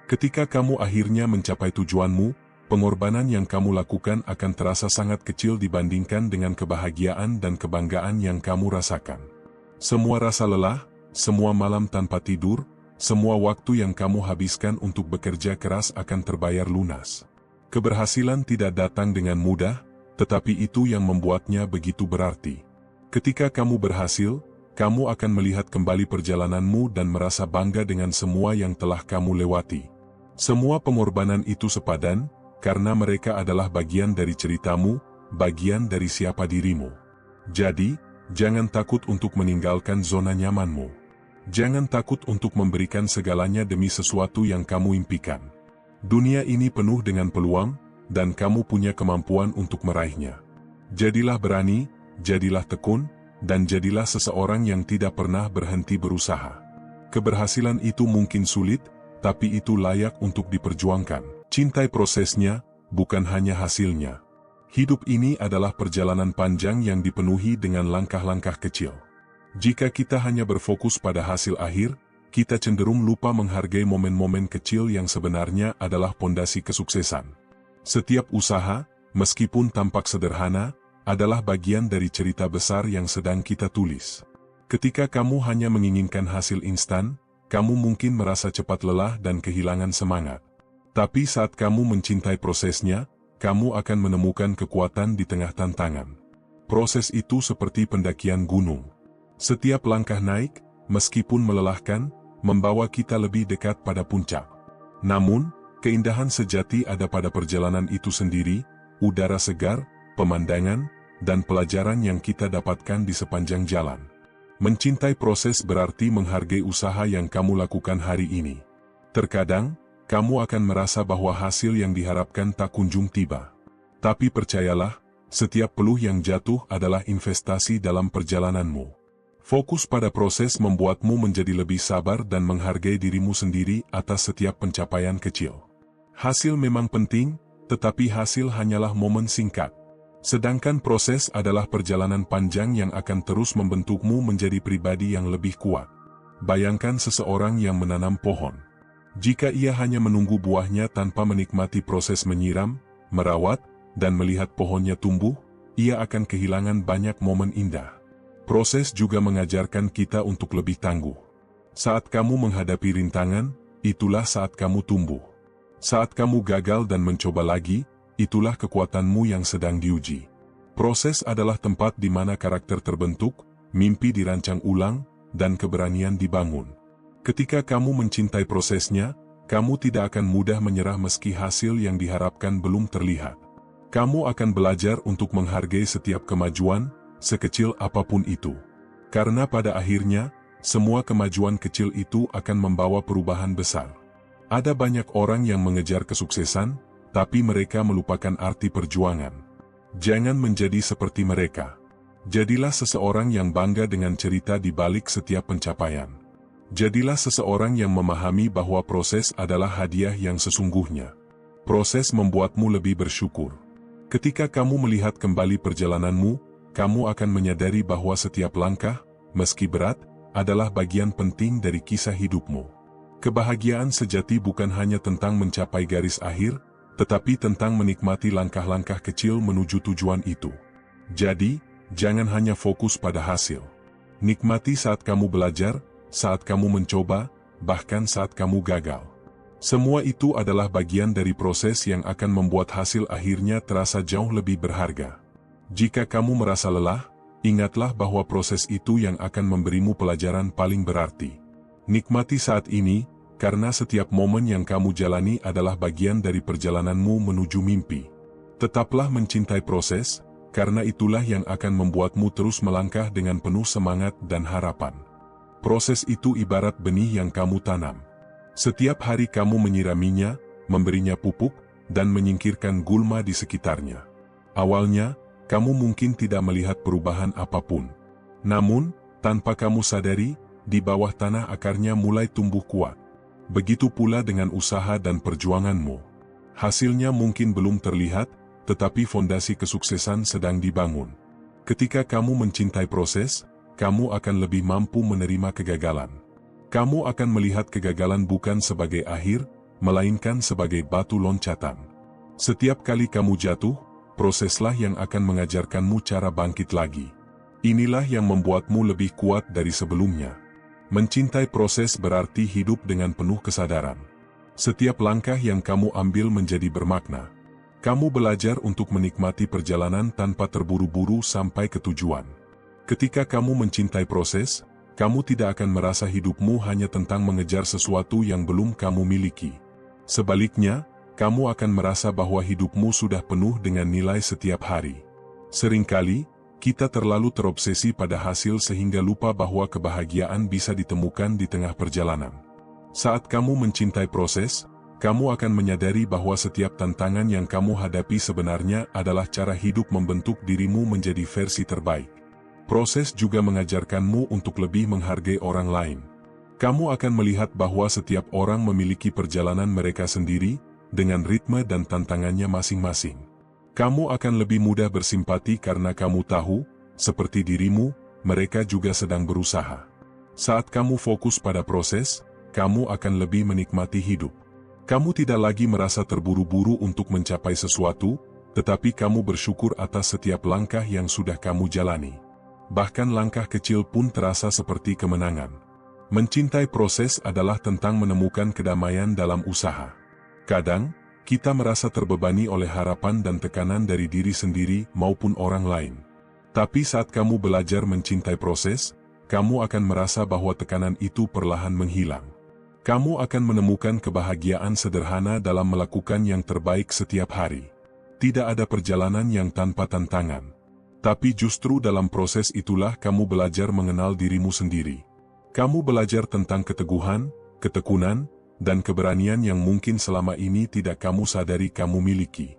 Ketika kamu akhirnya mencapai tujuanmu, pengorbanan yang kamu lakukan akan terasa sangat kecil dibandingkan dengan kebahagiaan dan kebanggaan yang kamu rasakan. Semua rasa lelah, semua malam tanpa tidur, semua waktu yang kamu habiskan untuk bekerja keras akan terbayar lunas. Keberhasilan tidak datang dengan mudah, tetapi itu yang membuatnya begitu berarti. Ketika kamu berhasil, kamu akan melihat kembali perjalananmu dan merasa bangga dengan semua yang telah kamu lewati. Semua pengorbanan itu sepadan, karena mereka adalah bagian dari ceritamu, bagian dari siapa dirimu. Jadi, jangan takut untuk meninggalkan zona nyamanmu. Jangan takut untuk memberikan segalanya demi sesuatu yang kamu impikan. Dunia ini penuh dengan peluang, dan kamu punya kemampuan untuk meraihnya. Jadilah berani, jadilah tekun, dan jadilah seseorang yang tidak pernah berhenti berusaha. Keberhasilan itu mungkin sulit, tapi itu layak untuk diperjuangkan. Cintai prosesnya, bukan hanya hasilnya. Hidup ini adalah perjalanan panjang yang dipenuhi dengan langkah-langkah kecil. Jika kita hanya berfokus pada hasil akhir, kita cenderung lupa menghargai momen-momen kecil yang sebenarnya adalah pondasi kesuksesan. Setiap usaha, meskipun tampak sederhana, adalah bagian dari cerita besar yang sedang kita tulis. Ketika kamu hanya menginginkan hasil instan, kamu mungkin merasa cepat lelah dan kehilangan semangat. Tapi saat kamu mencintai prosesnya, kamu akan menemukan kekuatan di tengah tantangan. Proses itu seperti pendakian gunung. Setiap langkah naik, meskipun melelahkan, membawa kita lebih dekat pada puncak. Namun, keindahan sejati ada pada perjalanan itu sendiri, udara segar, pemandangan, dan pelajaran yang kita dapatkan di sepanjang jalan. Mencintai proses berarti menghargai usaha yang kamu lakukan hari ini. Terkadang, kamu akan merasa bahwa hasil yang diharapkan tak kunjung tiba. Tapi percayalah, setiap peluh yang jatuh adalah investasi dalam perjalananmu. Fokus pada proses membuatmu menjadi lebih sabar dan menghargai dirimu sendiri atas setiap pencapaian kecil. Hasil memang penting, tetapi hasil hanyalah momen singkat. Sedangkan proses adalah perjalanan panjang yang akan terus membentukmu menjadi pribadi yang lebih kuat. Bayangkan seseorang yang menanam pohon. Jika ia hanya menunggu buahnya tanpa menikmati proses menyiram, merawat, dan melihat pohonnya tumbuh, ia akan kehilangan banyak momen indah. Proses juga mengajarkan kita untuk lebih tangguh. Saat kamu menghadapi rintangan, itulah saat kamu tumbuh. Saat kamu gagal dan mencoba lagi, itulah kekuatanmu yang sedang diuji. Proses adalah tempat di mana karakter terbentuk, mimpi dirancang ulang, dan keberanian dibangun. Ketika kamu mencintai prosesnya, kamu tidak akan mudah menyerah meski hasil yang diharapkan belum terlihat. Kamu akan belajar untuk menghargai setiap kemajuan, sekecil apapun itu. Karena pada akhirnya, semua kemajuan kecil itu akan membawa perubahan besar. Ada banyak orang yang mengejar kesuksesan, tapi mereka melupakan arti perjuangan. Jangan menjadi seperti mereka. Jadilah seseorang yang bangga dengan cerita di balik setiap pencapaian. Jadilah seseorang yang memahami bahwa proses adalah hadiah yang sesungguhnya. Proses membuatmu lebih bersyukur. Ketika kamu melihat kembali perjalananmu, kamu akan menyadari bahwa setiap langkah, meski berat, adalah bagian penting dari kisah hidupmu. Kebahagiaan sejati bukan hanya tentang mencapai garis akhir, tetapi tentang menikmati langkah-langkah kecil menuju tujuan itu. Jadi, jangan hanya fokus pada hasil. Nikmati saat kamu belajar, saat kamu mencoba, bahkan saat kamu gagal. Semua itu adalah bagian dari proses yang akan membuat hasil akhirnya terasa jauh lebih berharga. Jika kamu merasa lelah, ingatlah bahwa proses itu yang akan memberimu pelajaran paling berarti. Nikmati saat ini, karena setiap momen yang kamu jalani adalah bagian dari perjalananmu menuju mimpi. Tetaplah mencintai proses, karena itulah yang akan membuatmu terus melangkah dengan penuh semangat dan harapan. Proses itu ibarat benih yang kamu tanam. Setiap hari kamu menyiraminya, memberinya pupuk, dan menyingkirkan gulma di sekitarnya. Awalnya, kamu mungkin tidak melihat perubahan apapun. Namun, tanpa kamu sadari, di bawah tanah akarnya mulai tumbuh kuat. Begitu pula dengan usaha dan perjuanganmu. Hasilnya mungkin belum terlihat, tetapi fondasi kesuksesan sedang dibangun. Ketika kamu mencintai proses, kamu akan lebih mampu menerima kegagalan. Kamu akan melihat kegagalan bukan sebagai akhir, melainkan sebagai batu loncatan. Setiap kali kamu jatuh, proseslah yang akan mengajarkanmu cara bangkit lagi. Inilah yang membuatmu lebih kuat dari sebelumnya. Mencintai proses berarti hidup dengan penuh kesadaran. Setiap langkah yang kamu ambil menjadi bermakna. Kamu belajar untuk menikmati perjalanan tanpa terburu-buru sampai ke tujuan. Ketika kamu mencintai proses, kamu tidak akan merasa hidupmu hanya tentang mengejar sesuatu yang belum kamu miliki. Sebaliknya, kamu akan merasa bahwa hidupmu sudah penuh dengan nilai setiap hari. Seringkali, kita terlalu terobsesi pada hasil sehingga lupa bahwa kebahagiaan bisa ditemukan di tengah perjalanan. Saat kamu mencintai proses, kamu akan menyadari bahwa setiap tantangan yang kamu hadapi sebenarnya adalah cara hidup membentuk dirimu menjadi versi terbaik. Proses juga mengajarkanmu untuk lebih menghargai orang lain. Kamu akan melihat bahwa setiap orang memiliki perjalanan mereka sendiri, dengan ritme dan tantangannya masing-masing. Kamu akan lebih mudah bersimpati karena kamu tahu, seperti dirimu, mereka juga sedang berusaha. Saat kamu fokus pada proses, kamu akan lebih menikmati hidup. Kamu tidak lagi merasa terburu-buru untuk mencapai sesuatu, tetapi kamu bersyukur atas setiap langkah yang sudah kamu jalani. Bahkan langkah kecil pun terasa seperti kemenangan. Mencintai proses adalah tentang menemukan kedamaian dalam usaha. Kadang, kita merasa terbebani oleh harapan dan tekanan dari diri sendiri maupun orang lain. Tapi saat kamu belajar mencintai proses, kamu akan merasa bahwa tekanan itu perlahan menghilang. Kamu akan menemukan kebahagiaan sederhana dalam melakukan yang terbaik setiap hari. Tidak ada perjalanan yang tanpa tantangan. Tapi justru dalam proses itulah kamu belajar mengenal dirimu sendiri. Kamu belajar tentang keteguhan, ketekunan, dan keberanian yang mungkin selama ini tidak kamu sadari kamu miliki.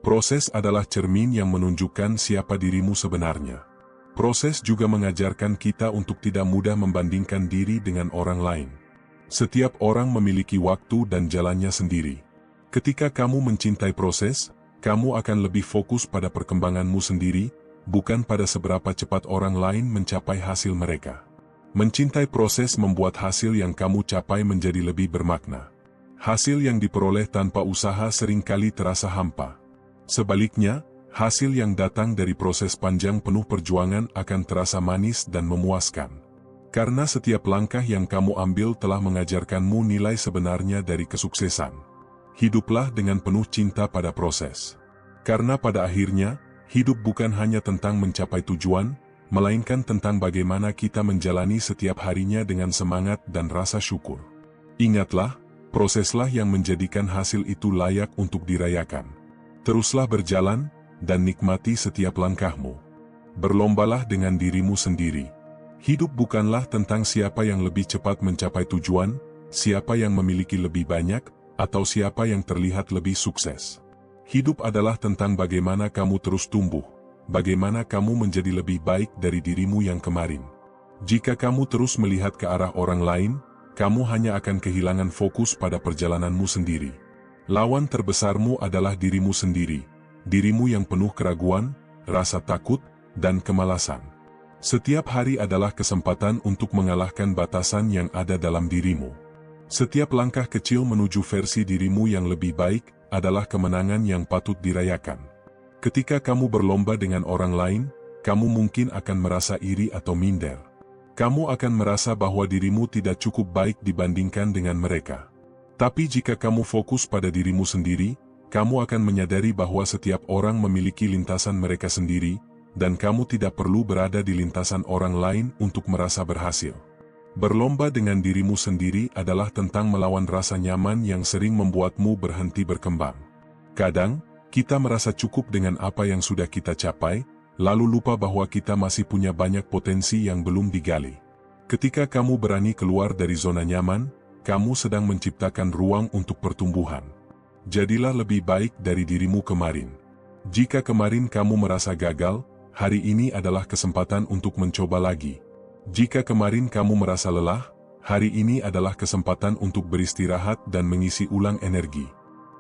Proses adalah cermin yang menunjukkan siapa dirimu sebenarnya. Proses juga mengajarkan kita untuk tidak mudah membandingkan diri dengan orang lain. Setiap orang memiliki waktu dan jalannya sendiri. Ketika kamu mencintai proses, kamu akan lebih fokus pada perkembanganmu sendiri, bukan pada seberapa cepat orang lain mencapai hasil mereka. Mencintai proses membuat hasil yang kamu capai menjadi lebih bermakna. Hasil yang diperoleh tanpa usaha seringkali terasa hampa. Sebaliknya, hasil yang datang dari proses panjang penuh perjuangan akan terasa manis dan memuaskan. Karena setiap langkah yang kamu ambil telah mengajarkanmu nilai sebenarnya dari kesuksesan. Hiduplah dengan penuh cinta pada proses. Karena pada akhirnya, hidup bukan hanya tentang mencapai tujuan, melainkan tentang bagaimana kita menjalani setiap harinya dengan semangat dan rasa syukur. Ingatlah, proseslah yang menjadikan hasil itu layak untuk dirayakan. Teruslah berjalan, dan nikmati setiap langkahmu. Berlombalah dengan dirimu sendiri. Hidup bukanlah tentang siapa yang lebih cepat mencapai tujuan, siapa yang memiliki lebih banyak, atau siapa yang terlihat lebih sukses. Hidup adalah tentang bagaimana kamu terus tumbuh, bagaimana kamu menjadi lebih baik dari dirimu yang kemarin. Jika kamu terus melihat ke arah orang lain, kamu hanya akan kehilangan fokus pada perjalananmu sendiri. Lawan terbesarmu adalah dirimu sendiri, dirimu yang penuh keraguan, rasa takut, dan kemalasan. Setiap hari adalah kesempatan untuk mengalahkan batasan yang ada dalam dirimu. Setiap langkah kecil menuju versi dirimu yang lebih baik adalah kemenangan yang patut dirayakan. Ketika kamu berlomba dengan orang lain, kamu mungkin akan merasa iri atau minder. Kamu akan merasa bahwa dirimu tidak cukup baik dibandingkan dengan mereka. Tapi jika kamu fokus pada dirimu sendiri, kamu akan menyadari bahwa setiap orang memiliki lintasan mereka sendiri, dan kamu tidak perlu berada di lintasan orang lain untuk merasa berhasil. Berlomba dengan dirimu sendiri adalah tentang melawan rasa nyaman yang sering membuatmu berhenti berkembang. Kadang, kita merasa cukup dengan apa yang sudah kita capai, lalu lupa bahwa kita masih punya banyak potensi yang belum digali. Ketika kamu berani keluar dari zona nyaman, kamu sedang menciptakan ruang untuk pertumbuhan. Jadilah lebih baik dari dirimu kemarin. Jika kemarin kamu merasa gagal, hari ini adalah kesempatan untuk mencoba lagi. Jika kemarin kamu merasa lelah, hari ini adalah kesempatan untuk beristirahat dan mengisi ulang energi.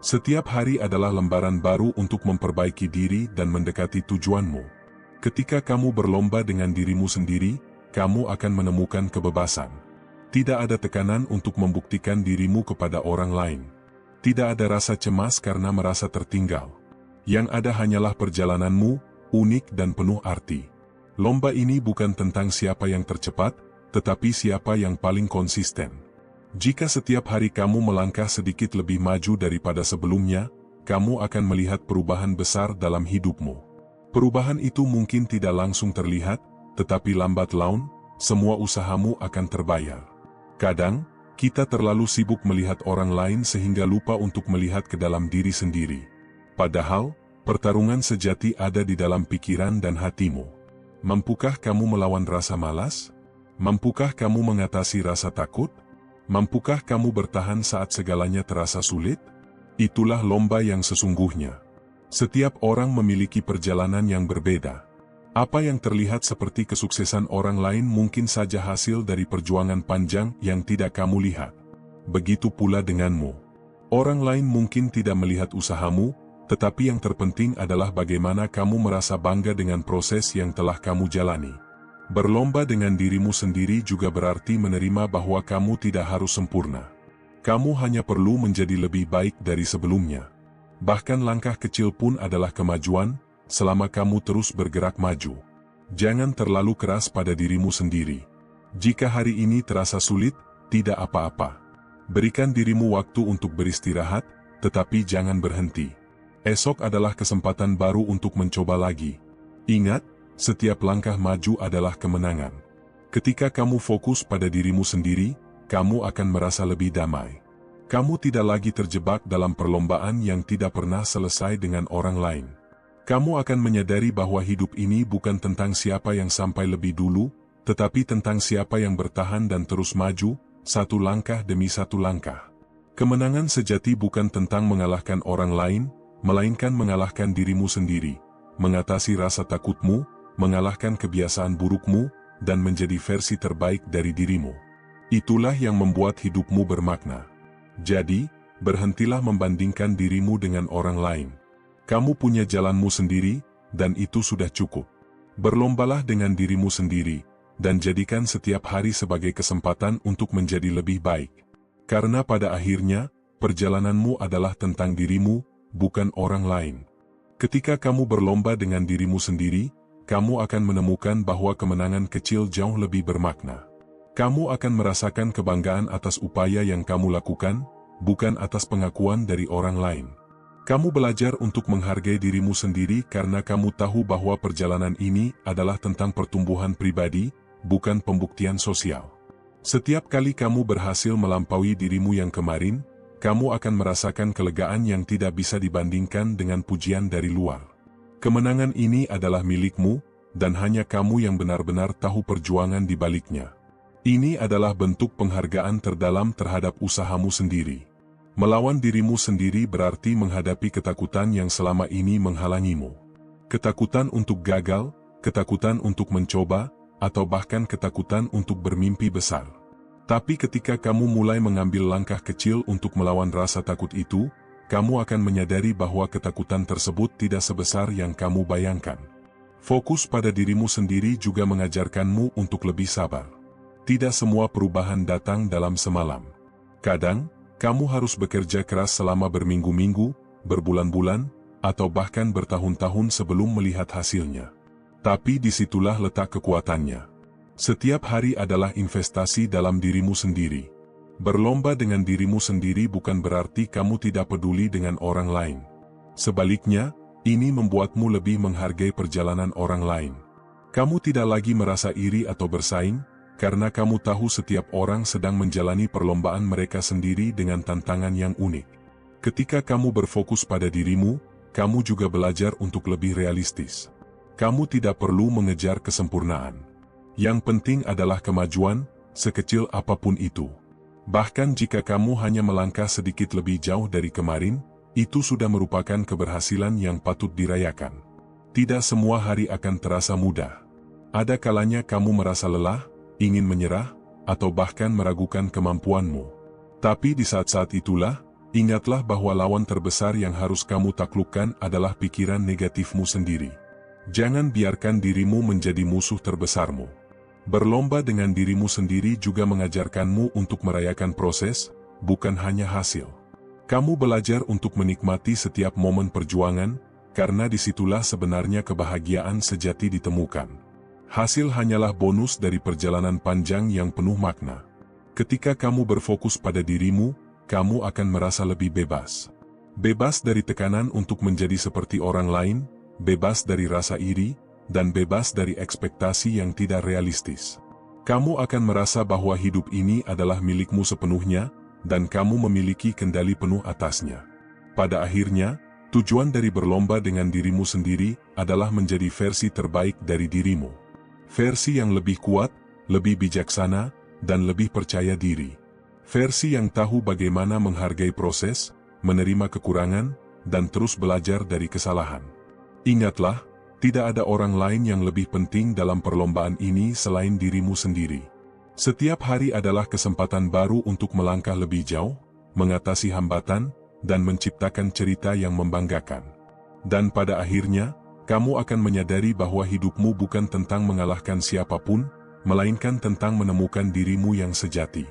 Setiap hari adalah lembaran baru untuk memperbaiki diri dan mendekati tujuanmu. Ketika kamu berlomba dengan dirimu sendiri, kamu akan menemukan kebebasan. Tidak ada tekanan untuk membuktikan dirimu kepada orang lain. Tidak ada rasa cemas karena merasa tertinggal. Yang ada hanyalah perjalananmu, unik dan penuh arti. Lomba ini bukan tentang siapa yang tercepat, tetapi siapa yang paling konsisten. Jika setiap hari kamu melangkah sedikit lebih maju daripada sebelumnya, kamu akan melihat perubahan besar dalam hidupmu. Perubahan itu mungkin tidak langsung terlihat, tetapi lambat laun, semua usahamu akan terbayar. Kadang, kita terlalu sibuk melihat orang lain sehingga lupa untuk melihat ke dalam diri sendiri. Padahal, pertarungan sejati ada di dalam pikiran dan hatimu. Mampukah kamu melawan rasa malas? Mampukah kamu mengatasi rasa takut? Mampukah kamu bertahan saat segalanya terasa sulit? Itulah lomba yang sesungguhnya. Setiap orang memiliki perjalanan yang berbeda. Apa yang terlihat seperti kesuksesan orang lain mungkin saja hasil dari perjuangan panjang yang tidak kamu lihat. Begitu pula denganmu. Orang lain mungkin tidak melihat usahamu, tetapi yang terpenting adalah bagaimana kamu merasa bangga dengan proses yang telah kamu jalani. Berlomba dengan dirimu sendiri juga berarti menerima bahwa kamu tidak harus sempurna. Kamu hanya perlu menjadi lebih baik dari sebelumnya. Bahkan langkah kecil pun adalah kemajuan, selama kamu terus bergerak maju. Jangan terlalu keras pada dirimu sendiri. Jika hari ini terasa sulit, tidak apa-apa. Berikan dirimu waktu untuk beristirahat, tetapi jangan berhenti. Esok adalah kesempatan baru untuk mencoba lagi. Ingat, setiap langkah maju adalah kemenangan. Ketika kamu fokus pada dirimu sendiri, kamu akan merasa lebih damai. Kamu tidak lagi terjebak dalam perlombaan yang tidak pernah selesai dengan orang lain. Kamu akan menyadari bahwa hidup ini bukan tentang siapa yang sampai lebih dulu, tetapi tentang siapa yang bertahan dan terus maju, satu langkah demi satu langkah. Kemenangan sejati bukan tentang mengalahkan orang lain, melainkan mengalahkan dirimu sendiri, mengatasi rasa takutmu, mengalahkan kebiasaan burukmu, dan menjadi versi terbaik dari dirimu. Itulah yang membuat hidupmu bermakna. Jadi, berhentilah membandingkan dirimu dengan orang lain. Kamu punya jalanmu sendiri, dan itu sudah cukup. Berlombalah dengan dirimu sendiri, dan jadikan setiap hari sebagai kesempatan untuk menjadi lebih baik. Karena pada akhirnya, perjalananmu adalah tentang dirimu, bukan orang lain. Ketika kamu berlomba dengan dirimu sendiri, kamu akan menemukan bahwa kemenangan kecil jauh lebih bermakna. Kamu akan merasakan kebanggaan atas upaya yang kamu lakukan, bukan atas pengakuan dari orang lain. Kamu belajar untuk menghargai dirimu sendiri karena kamu tahu bahwa perjalanan ini adalah tentang pertumbuhan pribadi, bukan pembuktian sosial. Setiap kali kamu berhasil melampaui dirimu yang kemarin, kamu akan merasakan kelegaan yang tidak bisa dibandingkan dengan pujian dari luar. Kemenangan ini adalah milikmu, dan hanya kamu yang benar-benar tahu perjuangan di baliknya. Ini adalah bentuk penghargaan terdalam terhadap usahamu sendiri. Melawan dirimu sendiri berarti menghadapi ketakutan yang selama ini menghalangimu. Ketakutan untuk gagal, ketakutan untuk mencoba, atau bahkan ketakutan untuk bermimpi besar. Tapi ketika kamu mulai mengambil langkah kecil untuk melawan rasa takut itu, kamu akan menyadari bahwa ketakutan tersebut tidak sebesar yang kamu bayangkan. Fokus pada dirimu sendiri juga mengajarkanmu untuk lebih sabar. Tidak semua perubahan datang dalam semalam. Kadang, kamu harus bekerja keras selama berminggu-minggu, berbulan-bulan, atau bahkan bertahun-tahun sebelum melihat hasilnya. Tapi disitulah letak kekuatannya. Setiap hari adalah investasi dalam dirimu sendiri. Berlomba dengan dirimu sendiri bukan berarti kamu tidak peduli dengan orang lain. Sebaliknya, ini membuatmu lebih menghargai perjalanan orang lain. Kamu tidak lagi merasa iri atau bersaing, karena kamu tahu setiap orang sedang menjalani perlombaan mereka sendiri dengan tantangan yang unik. Ketika kamu berfokus pada dirimu, kamu juga belajar untuk lebih realistis. Kamu tidak perlu mengejar kesempurnaan. Yang penting adalah kemajuan, sekecil apapun itu. Bahkan jika kamu hanya melangkah sedikit lebih jauh dari kemarin, itu sudah merupakan keberhasilan yang patut dirayakan. Tidak semua hari akan terasa mudah. Ada kalanya kamu merasa lelah, ingin menyerah, atau bahkan meragukan kemampuanmu. Tapi di saat-saat itulah, ingatlah bahwa lawan terbesar yang harus kamu taklukkan adalah pikiran negatifmu sendiri. Jangan biarkan dirimu menjadi musuh terbesarmu. Berlomba dengan dirimu sendiri juga mengajarkanmu untuk merayakan proses, bukan hanya hasil. Kamu belajar untuk menikmati setiap momen perjuangan, karena disitulah sebenarnya kebahagiaan sejati ditemukan. Hasil hanyalah bonus dari perjalanan panjang yang penuh makna. Ketika kamu berfokus pada dirimu, kamu akan merasa lebih bebas. Bebas dari tekanan untuk menjadi seperti orang lain, bebas dari rasa iri, dan bebas dari ekspektasi yang tidak realistis. Kamu akan merasa bahwa hidup ini adalah milikmu sepenuhnya, dan kamu memiliki kendali penuh atasnya. Pada akhirnya, tujuan dari berlomba dengan dirimu sendiri adalah menjadi versi terbaik dari dirimu. Versi yang lebih kuat, lebih bijaksana, dan lebih percaya diri. Versi yang tahu bagaimana menghargai proses, menerima kekurangan, dan terus belajar dari kesalahan. Ingatlah, tidak ada orang lain yang lebih penting dalam perlombaan ini selain dirimu sendiri. Setiap hari adalah kesempatan baru untuk melangkah lebih jauh, mengatasi hambatan, dan menciptakan cerita yang membanggakan. Dan pada akhirnya, kamu akan menyadari bahwa hidupmu bukan tentang mengalahkan siapapun, melainkan tentang menemukan dirimu yang sejati.